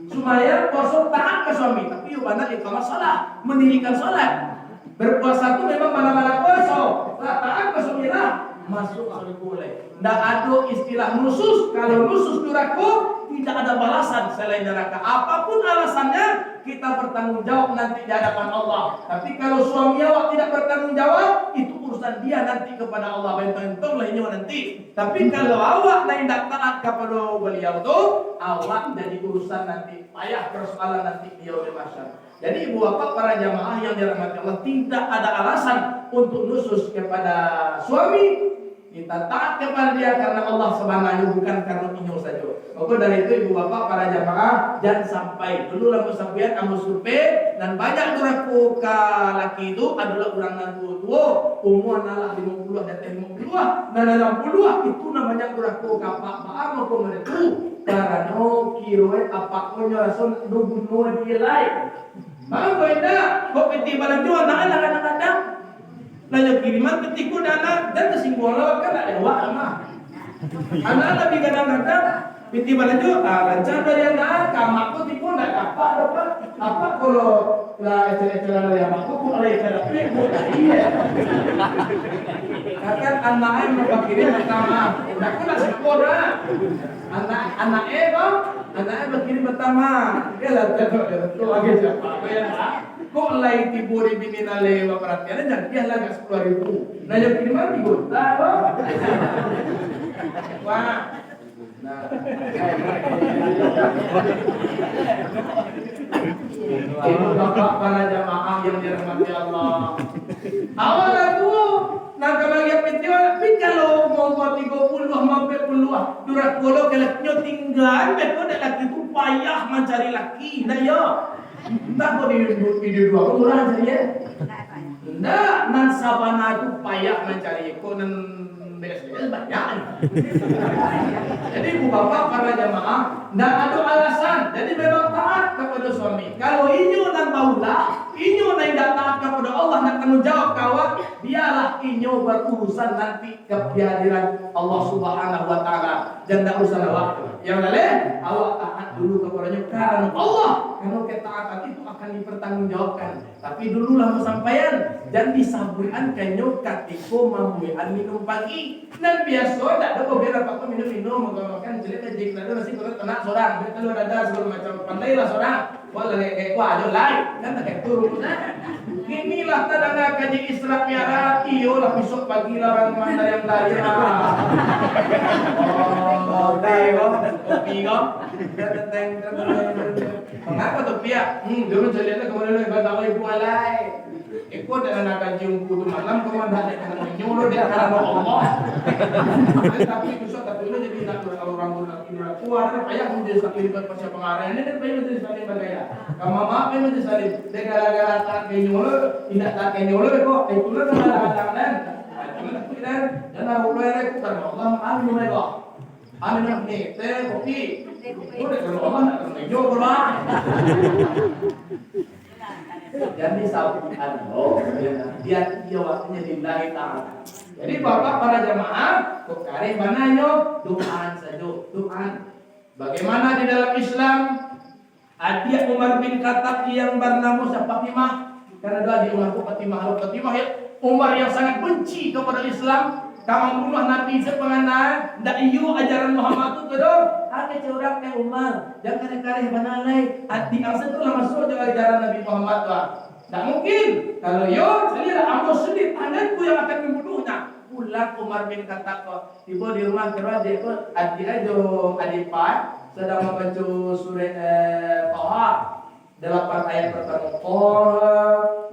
Speaker 3: Sumayang poso taat ke suami, tapi mana iqamah salat, mendirikan salat. Berpuasa itu memang mana-mana puasa, taat ke suami lah masuk surga boleh. Tidak ada istilah nusus, kalau nusus duraku tidak ada balasan selain neraka. Apapun alasannya, kita bertanggung jawab nanti di hadapan Allah. Tapi kalau suami awak tidak bertanggung jawab, itu urusan dia nanti kepada Allah. Bentong-bentong lainnya nanti. Tapi kalau awak tidak taat kepada beliau itu, awak jadi urusan nanti. Payah persoalan nanti dia oleh masyarakat. Jadi ibu bapak para jamaah yang dirahmati Allah, tidak ada alasan untuk nusus kepada suami, kita taat kepada dia karena Allah sebenarnya, bukan karena inyo saja. Maka dari itu ibu bapak para jamaah, jangan sampai dulu lamu sampean kamu survei dan banyak duraku ke laki itu adalah orang nantu tua umur nalah 50 dan 50 dan 60 itu namanya duraku kapak maaf mau itu karena kiroe apa konya rasul nubunuh dia lain. Maka kau indah kau peti balang jua anak-anak ada. Nanya kiriman ketiku dana dan kesinggungan lawak kan ada wak mah. Anak lebih kadang-kadang piti balaju lancar dari anak kamakku tipu nak apa kalau lah eceran dari amakku kok ada eceran tipu iya. Kan anaknya berpikirin pertama, aku nak sekolah. Anaknya kok anaknya berpikirin pertama. Dia lah tu lagi siapa? Kok lagi tipu di bini nale perhatiannya dan dia lagi 10.000. Nah yang kiriman digota kok. Wah. Nah. Ibu bapak para jamaah yang dirahmati Allah. Awal aku nak kebagian pitiwa, tapi kalau mau 30 sampai puluh, durat puluh kalau tinggal, betul dah laki tu payah mencari laki, dah ya. Entah kau di dua orang saja. Ndak nan sabana tu payah mencari kau nan beres-beres banyak. Jadi ibu bapak para jamaah, ndak ada alasan. Jadi memang taat kepada suami. Kalau inyo nan baulah, inyo nan tidak taat kepada Allah nak tanggung jawab kawan, biarlah inyo berurusan nanti kehadiran Allah Subhanahu wa taala. Dan tidak usah waktu. Yang lain, awak taat dulu kepadanya karena Allah. Karena ketaatan itu akan dipertanggungjawabkan. Tapi dululah sampaian dan disaburan kanyo katiko mamuan minum pagi. Dan biasa tak ada kau biar apa minum makan jelek aja kita nasi goreng tenak seorang. Kalau ada segala macam pandai lah seorang. Walau kayak kuah aja lain kan kayak turun. Inilah tanda kaji Isra Mi'raj. Iyo lah besok pagi lah orang mana yang dari kopi kok. Mengapa tuh pihak? Dulu jadinya kemudian ibadah Allah ibu alai. Ikut dengan akan cium kudu malam kawan dah dengan menyuruh dia karena Allah. Tapi besok tapi itu jadi nak orang kuat payah menjadi sakit persiapan pengarah ini kan payah menjadi sakit bagaya. Kamu maaf menjadi sakit. Gara-gara tak kenyuruh, tidak tak kenyuruh kok itulah kadang-kadang. Dan jangan ulai karena Allah amin mereka. Amin ni teh kopi. Udah kalau Allah nak menyuruh lah. Jadi sabukan dia waktunya lillahi ta'ala. Jadi bapak para jamaah kok kare mananyo doaan saja doaan. Bagaimana di dalam Islam adik Umar bin Khattab yang bernama Fatimah karena doa di Umar Fatimah ya Umar yang sangat benci kepada Islam. Kamu bunuh Nabi sepengenal, ndak iyo ajaran Muhammad itu kedor. Ada curang ke Umar, jangan kare banalai. Hati angsa itu lah masuk dengan ajaran Nabi Muhammad tu. Tak mungkin. Kalau yo, saya ambo sendiri tanganku yang akan membunuhnya. Pulang Umar bin Khattab tiba di rumah kedua dia tu adik adipat sedang membaca surah Taha 8 ayat pertama.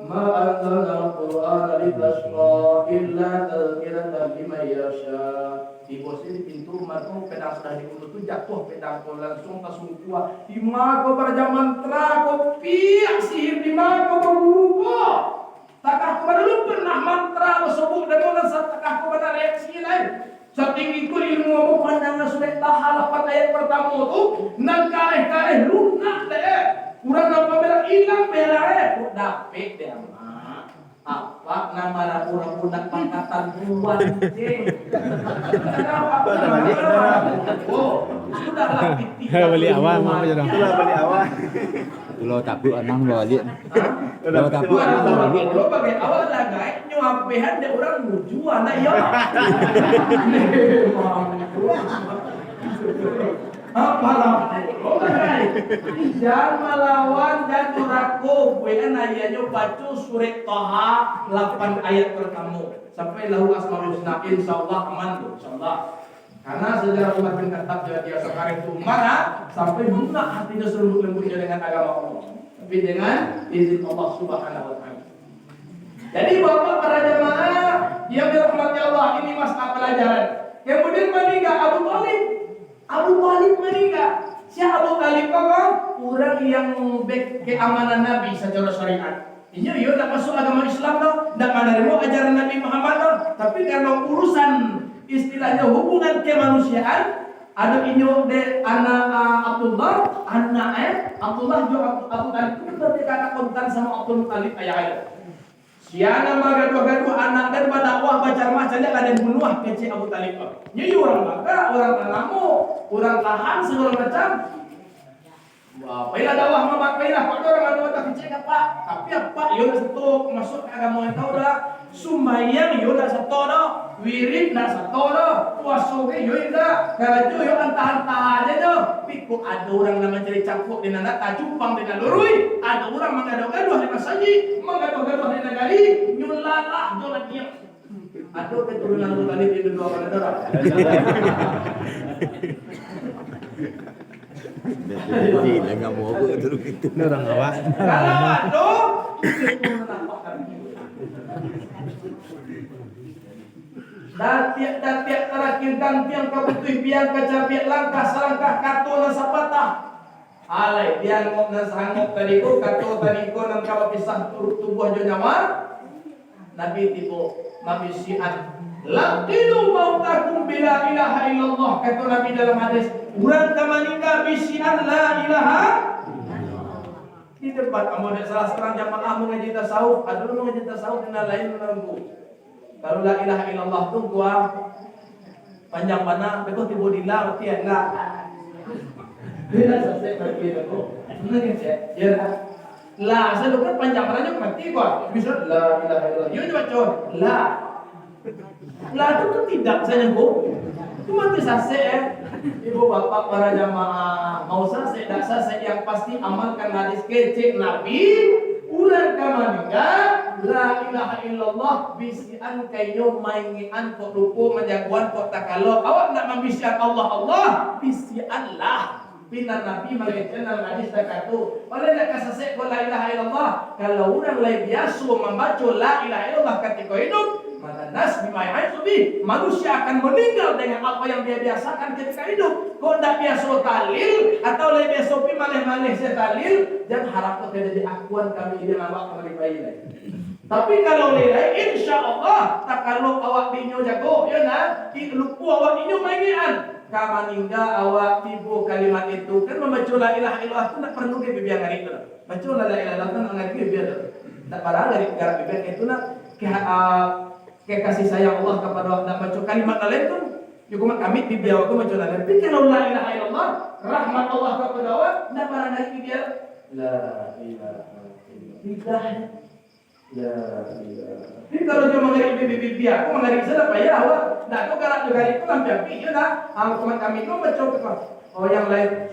Speaker 3: Ma anzalna al-Qur'ana litashqa illa tadhkiratan liman yasha. Di posisi pintu rumah tu pedang sudah dibunuh tu jatuh pedang tu langsung tasungkua. Di mana kau pada mantra kau piak sihir di mana kau berubah. Takah kau pada lu pernah mantra bersubuh dan orang takah kau pada reaksi lain. Setinggi ku ilmu mu pandangan sudah Taha 8 ayat pertama tu nang kareh lunak deh. Kurang apa bela hilang bela kok dapet dia mah. Apa nama orang budak pangkatan tuan je. Kenapa? Oh, sudahlah titik.
Speaker 2: Beli awal mau aja dong.
Speaker 4: Beli awal.
Speaker 2: Lo tabu anang balik. Lo tabu anang balik.
Speaker 3: Lo pakai awal lah guys, nyuapehan dia orang nuju anak ya. Apalah, jangan melawan dan merakuh. Bukan ayatnya baca surat Taha 8 ayat pertama sampai lahu asmaul husna. Insyaallah aman tuh, insyaallah. Karena sejarah Umar bin Khattab dia sekarang itu marah sampai lunak hatinya lembut-lembutnya dengan agama Allah. Tapi dengan izin Allah Subhanahu wa taala. Jadi Bapak para jemaah yang dirahmati Allah, ini masalah pelajaran. Kemudian meninggal Abu Talib. Abu Talib meninggal. Siapa Abu Talib kan? Orang yang keamanan Nabi secara syariat. Ini yo tak masuk agama Islam no, tak menerima ajaran Nabi Muhammad no. Tapi karena urusan istilahnya hubungan kemanusiaan, ada inyo de anak Abdullah, anak Abdullah jo Abu Talib itu berdekat kontan sama Abdul Talib ayah. Siana magaduh-gaduh anak dan berdakwah baca macam dia ada bunuh kecil Abu Talib. Ini orang Mekah, orang Tanamu, orang Tahan segala macam. Wah, pailah dakwah Muhammad pailah pak orang ada tak kecil Pak. Tapi apa yo dah satu masuk agama yang tahu dah. Sumbayang yo dah satu dah. Wirid dah satu dah. Puasa ge yo dah. Kalau yo antah-antah aja dah. Piku ada orang nama jadi campur di nana tajumpang di nalurui. Ada orang menggaduh-gaduh di masaji, menggaduh-gaduh di negari, nyulalah jolat dia. Ada keturunan Abu Talib di dua orang.
Speaker 2: Jadi enggak mau aku terus gitu.
Speaker 4: Orang awak.
Speaker 3: Kalau ada dan tiap terakhir gantian kau betul biang kecapian langkah selangkah kato nasa patah. Alai biang ngok nasa hangok tadiku kato tadiku nang kau pisah tubuh jo nyawa. Nabi tibo mabisian. Laqilu mautakum bila ilaha illallah, kata Nabi dalam hadis. Urang kamaningga bisian la ilaha. Di tempat kamu ada salah seorang jamaah mengaji tasawuf, ada orang mengaji tasawuf dan lain menunggu. Kalau la ilaha illallah tu gua panjang mana, betul tibo dilang tiang enggak. Dia selesai pergi aku. Mungkin ya. La asal kan panjang mana mati gua. Bisa la ilaha illallah. Yo baca la. La itu tidak saya nyebut. Cuma bisa ibu bapak para jamaah mau selesai tak selesai yang pasti amalkan hadis kecil Nabi. Ulang kamaningga la ilaha illallah bisian kayo maingian kok lupa menjaguan kok takalo. Awak nak membisian Allah bisian lah. Bina Nabi mengajarkan dalam hadis takatu. Oleh nak kasasek kok la ilaha illallah. Kalau orang lain biasa membaca la ilaha illallah ketika hidup, maka nas bima ya'isubi, manusia akan meninggal dengan apa yang dia biasakan ketika hidup. Kau tidak biasa talil atau lebih biasa malih-malih setalil, jangan harap kau jadi akuan kami ini awak kembali bayi. Tapi kalau nilai insya Allah tak kalau awak binyo jago, ya nak, lupa awak binyo mainan. Kamaningga awak tibu kalimat itu kan membaca la ilaha illallah itu tak perlu ke bibian hari itu. Baca la ilaha illallah itu mengaji bibian. Tak parah dari garap bibian itu nak ke kasih sayang Allah kepada Allah dan baca kalimat lain tu juga kami bibian aku baca lain. Tapi kalau la ilaha illallah rahmat Allah kepada Allah tak parah dari bibian. La ilaha illallah. Ya, jadi kalau dia mengarik bibi aku mengarik sana apa ya awak? Dah aku kalau juga itu lampian pi, ya dah. Teman kami itu mencoba apa? Oh yang lain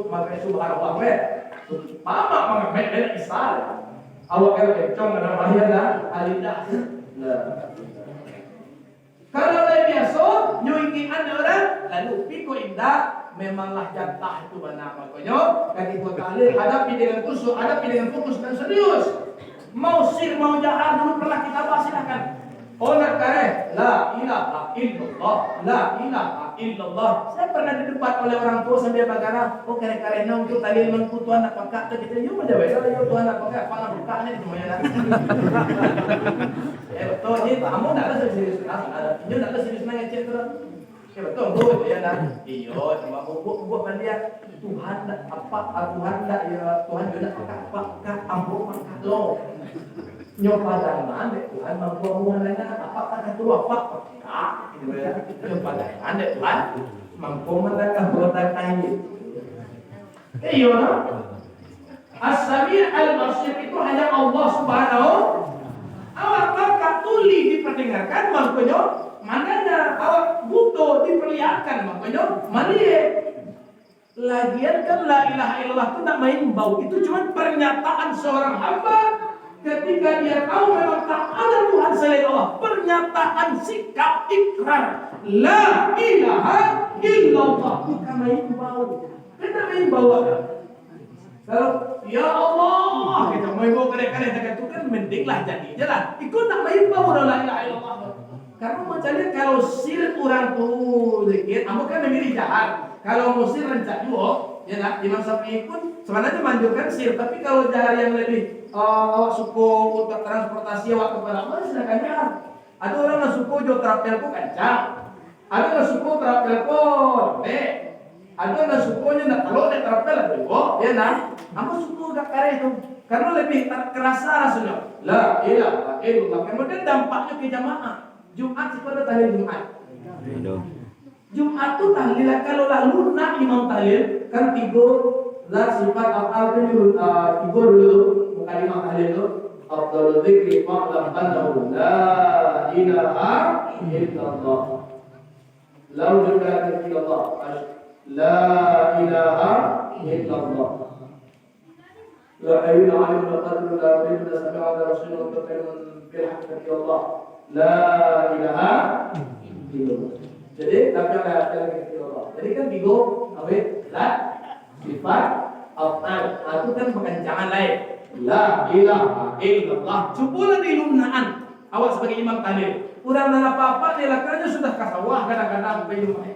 Speaker 3: makai subhanallah we. Mama mengamek dari Islam. Awak kalau kencang dengan bahaya dah, alidah. Kalau lain biasa, nyuingi ada orang, lalu piko indah. Memanglah jatah itu benar makanya. Ketika kalian hadapi dengan kusuk, hadapi dengan fokus dan serius. Mau sir, mau jahat dulu pernah kita bahas silahkan. Nak kare, la ilaha illallah, la ilaha illallah. Saya pernah di depan oleh orang tua sambil berkata, oh kare-kare nong tu tali menku tuan nak pakak tu kita yo menjawab, yo tuan nak pakak, apa nak buka ni semuanya. Betul ni, kamu nak ada serius, ini nak ada serius nang ngecek terus. Betul, bu, ya dah. Iyo, cuma buat mandia. Tuhan tak apa, Tuhan tak ya, Tuhan juga tak apa, ampuh maka lo. Nyoba dan Tuhan mampu mengenai apakah itu apa? Gitu ya. Nyoba dan Tuhan mampu mengenai buatan kain. Iyo, As-Sami' Al-Basir itu hanya Allah Subhanahu. Awak kakak tuli diperdengarkan makanya. Mananya awak butuh diperlihatkan makanya maliye. Lagian kan la ilaha illallah itu tak main bau, itu cuma pernyataan seorang hamba ketika dia tahu memang tak ada Tuhan selain Allah. Pernyataan sikap ikrar la ilaha illallah bukan main bau. Kita main bau. Kalau ya Allah, kita mau ibu kadang-kadang itu kan mendinglah jadi jalan. Ikut nak main bau la ilaha illallah. Karena macamnya kalau sir orang tuh dikit, kamu kan memilih jahat. Kalau musir rencak juga, ya nak Imam Syafi'i pun sebenarnya manjurkan sir. Tapi kalau jahat yang lebih awak suku untuk transportasi awak kepada Allah silakan jahat. Ada orang yang suku jo trapel ko kencang, ada yang suku trapel ko dek. Ada yang sukunya nak kalau dia trapel juga, ya nak. Kamu suku gak kare itu, karena lebih kerasa rasanya. La ilaha illallah. Kemudian dampaknya ke jamaah. Jumat itu ada tahlil Jumat. Jumat itu tahlil kalau lalu nak imam tahlil kan tiga lah sifat afal kan tiga dulu bukan imam tahlil itu. Afdalul dzikri fa'lam annahu la ilaha illallah. La ilaha illallah. La ilaha illallah. La ilaha illallah la ilaha sami'a rasulullah berkalimat bil haqqi Allah. La ilaha illallah. Jadi tapi lagi Allah. Jadi kan bigo apa? La sifat afal. Itu kan pengencangan lain. La ilaha illallah. Cukulah di lunaan. Awak sebagai imam tahlil. Kurang dan apa-apa dilakukannya sudah kasawah kadang-kadang sampai rumah.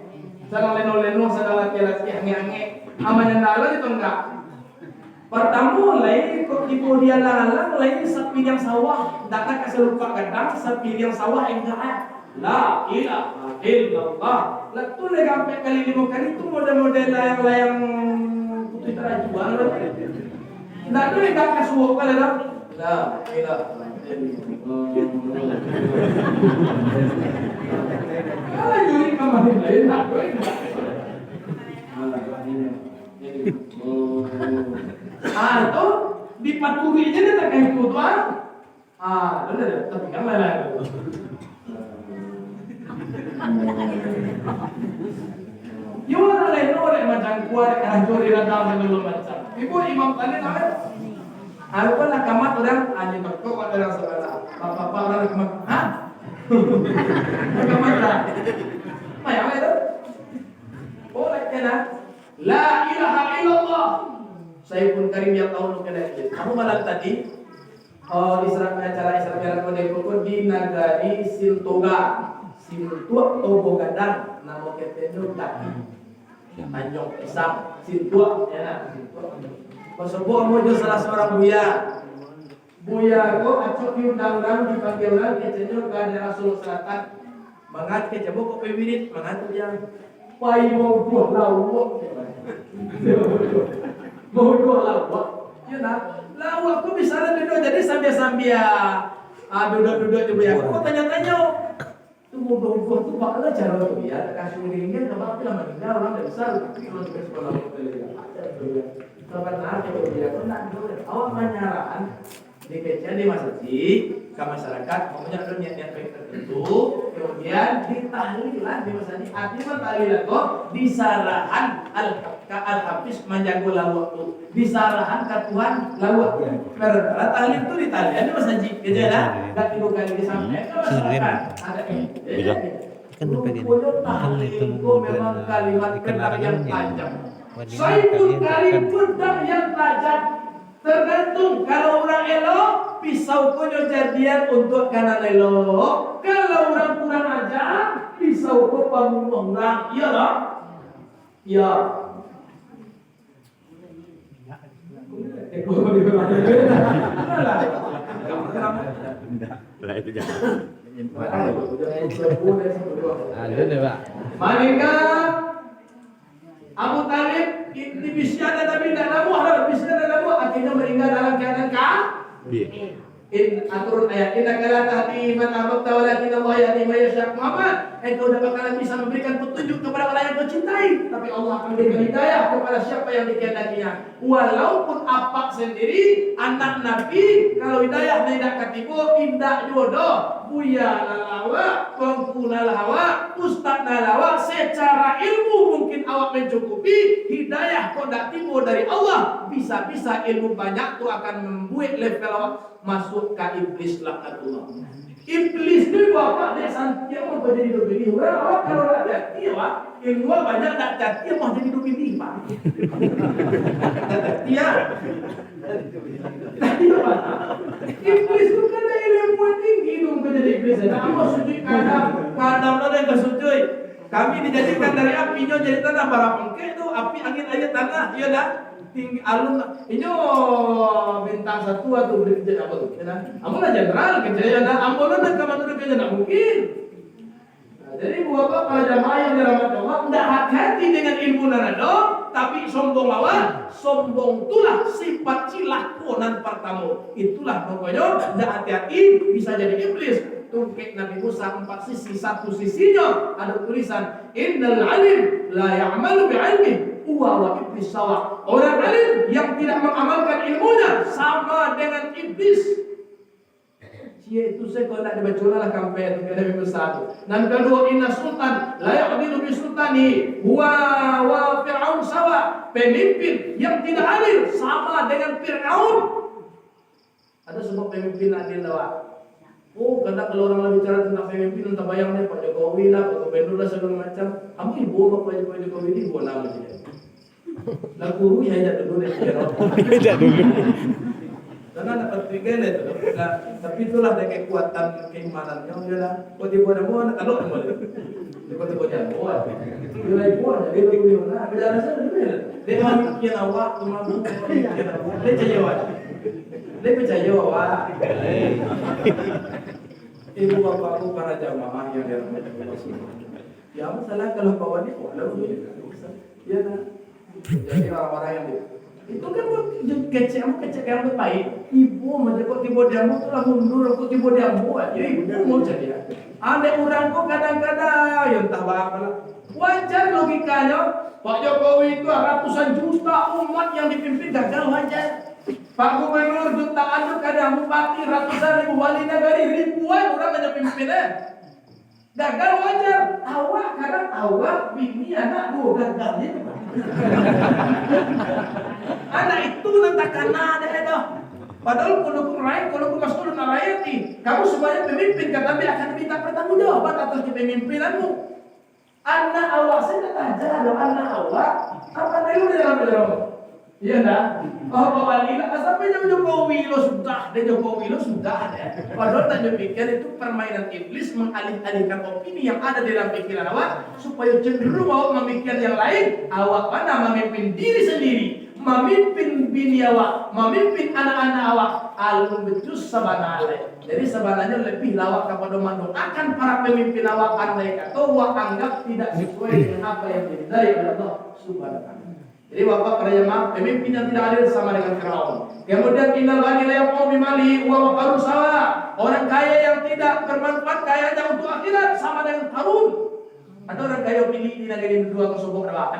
Speaker 3: Sedang leno-leno, sedang laki-laki hange-hange. Amannya dalam itu enggak. Pertama lain kok ibu dia lalang lain sapi yang sawah. Datang kasih lupa kadang sapi yang sawah enggak. La ilaha illallah. Letu lagi sampai kali 5 kali itu model-model layang-layang putih terajuan. Nah itu enggak kasuh kali dah. La ilaha kalau juri kemarin lain tak boleh. Atau dipaturi aja dia tak kayak tuan. Benar tapi kan lain. Yo orang lain orang macam kuat hancuri radang dulu macam. Ibu imam tadi namanya. Aku lah kamat orang anjing berkok orang sebelah. Bapak-bapak orang kamat. Hah? Kamat lah. Apa itu? Boleh kena. La ilaha illallah. Saya pun Karim yang tahu kena itu. Kamu malam tadi acara Isra Mi'raj Model di Nagari Sintoga. Sintua Togo Gadang nama ketenu daki. Tanjung Pisang Sintua ya nak. Pasal mojo salah seorang buya. Buya ko acok diundang-undang dipanggil orang kecenyo ke daerah Solo Selatan. Mangat kecebo ko pewirit mangat yang pai mau buah lawak. Mau buah lawak. Ya nak, lawak ko bisa duduk jadi sambil-sambil duduk-duduk di buya. Ko tanya-tanya tu mau buah tu bakal cara tu ya kasih ringgit apa lama meninggal orang dah besar kalau ke sekolah sebenarnya kalau dia pun nak dulu awak menyarankan di kerja di masjid ke masyarakat pokoknya ada niat-niat baik tertentu kemudian ditahlilan di masjid arti mentahlilan kok disarahan al-hafiz menjago lawak tu disarahan ke Tuhan lawak karena tahlil itu ditahlilan di masjid kerja lah enggak tiga kali disampaikan ke masyarakat ada
Speaker 4: kan pengen kan itu
Speaker 3: memang kalimat pedang yang tajam.
Speaker 4: Wanita
Speaker 3: Saiful
Speaker 4: kalian
Speaker 3: Karim
Speaker 4: akan
Speaker 3: pedang yang tajam. Tergantung kalau orang elok pisau konyo jadian untuk kanan elok. Kalau orang kurang ajar pisau ko pamulung orang. Iya tak? Iya.
Speaker 2: Lah itu jangan.
Speaker 4: ada deh Pak.
Speaker 3: Malika Abu Talib di bisyada tapi tidak namu harap bisyada namu akhirnya meninggal dalam keadaan
Speaker 2: Iya.
Speaker 3: in aturun ayat inna kala tahdi man ahbabta walakin Allah yahdi man yasha. Muhammad, engkau tidak bakalan bisa memberikan petunjuk kepada orang yang kau cintai, tapi Allah akan memberikan hidayah kepada siapa yang dikehendakinya. Walaupun apa sendiri anak Nabi kalau hidayah tidak katibu indah jodoh Buya nalawa, Tuanku nalawa, Ustaz nalawa. Secara ilmu mungkin awak mencukupi, hidayah kok tak timbul dari Allah. Bisa-bisa ilmu banyak tu akan membuat level awak masuk ke iblis laknatullah. Iblis tu bapak dia santia mau jadi dobili orang awak kalau tak jadi awak ilmu banyak tak jadi mau jadi dobili pak. Dia iblis tu kan ilmu tinggi tu menjadi iblis. Kamu sujud kadang ada yang kesujud. Kami dijadikan dari apinya jadi tanah para pengke tu api angin aja tanah iya dah. Tinggi alun inyo bintang satu atau berkerja apa tu? Amun jenderal kerja na amun na kamu tu kerja nak mungkin. Jadi buat para jamaah yang dirahmati Allah, tidak hati-hati dengan ilmu nanado, tapi sombong awak, sombong itulah sifat cilakonan pertama. Itulah pokoknya tidak hati-hati bisa jadi iblis. Tungkek Nabi Musa 4 sisi, satu sisinya ada tulisan Innal alim la ya'malu bi'ilmi wa iblis sawa. Orang alim yang tidak mengamalkan ilmunya sama dengan iblis. Cia itu saya kalau nak dibaca lah kampai itu Nabi Musa itu. Dan kedua inna sultan la ya'dilu bi sultani wa fir'aun sawa. Pemimpin yang tidak adil sama dengan Fir'aun. Ada sebuah pemimpin adil lawak. Oh, kadang kalau orang bicara tentang pemimpin, entah bayang dia Pak Jokowi lah, Pak Gubernur lah segala macam. Kamu ibu Pak Jokowi ini ibu nama dia. Lah guru ya tidak dulu deh.
Speaker 2: Tidak dulu.
Speaker 3: Karena dapat tiga itu. Nah, tapi itulah dari kekuatan keimanannya. Dia lah, kau tiba ada buah, kalau kamu dia. Kau tiba ada buah. Dia lagi buah, dia lagi buah. Berjalan saja dia mikir awak, cuma mikir awak. Dia percaya awak. Dia percaya awak. Ibu bapakku para jamaah yang dirahmati Allah semua. Ya masalah kalau bawa dia, walau dia ya nah. Jadi orang-orang yang itu kan kecek yang baik. Ibu menjadi tiba diamu tu lah mundur, aku tiba diamu aja. Ibu mau jadi. Ada orang kok kadang-kadang yang tak apa lah. Wajar logikanya. Pak Jokowi itu ratusan juta umat yang dipimpin gagal wajar. Pak Gubernur jutaan itu kadang bupati ratusan ribu wali negara ribuan orang hanya pimpinnya. Gagal wajar. Awak kadang awak bini anak dua gagalnya. Anak itu nanti karena ada itu. Padahal kalau aku masuk dalam rakyat nih, kamu semuanya pemimpin kan, tapi akan diminta pertanggungjawaban atas kepemimpinanmu. Anak awak saya tak ajar dong anak awak. Apa dulu di dalam dalam? Iya dah. Oh Pak Wali lah, sampai Jokowi lo sudah ada. Padahal tak demikian itu permainan iblis mengalih-alihkan opini yang ada dalam pikiran awak supaya cenderung awak memikirkan yang lain. Awak mana memimpin diri sendiri, memimpin bini awak, memimpin anak-anak awak. Alun becus sebenarnya. Jadi sebenarnya lebih lawak kepada mendoakan para pemimpin awak andai kata awak anggap tidak sesuai dengan apa yang diridai oleh Allah Subhanahu wa taala. Jadi bapak para jemaah, pemimpin yang tidak adil sama dengan Firaun. Kemudian innal ghani la yaqum bimali wa waqaru sawa. Orang kaya yang tidak bermanfaat kayanya untuk akhirat sama dengan Qarun. Ada orang kaya pilih di negeri dua ke sombong ada.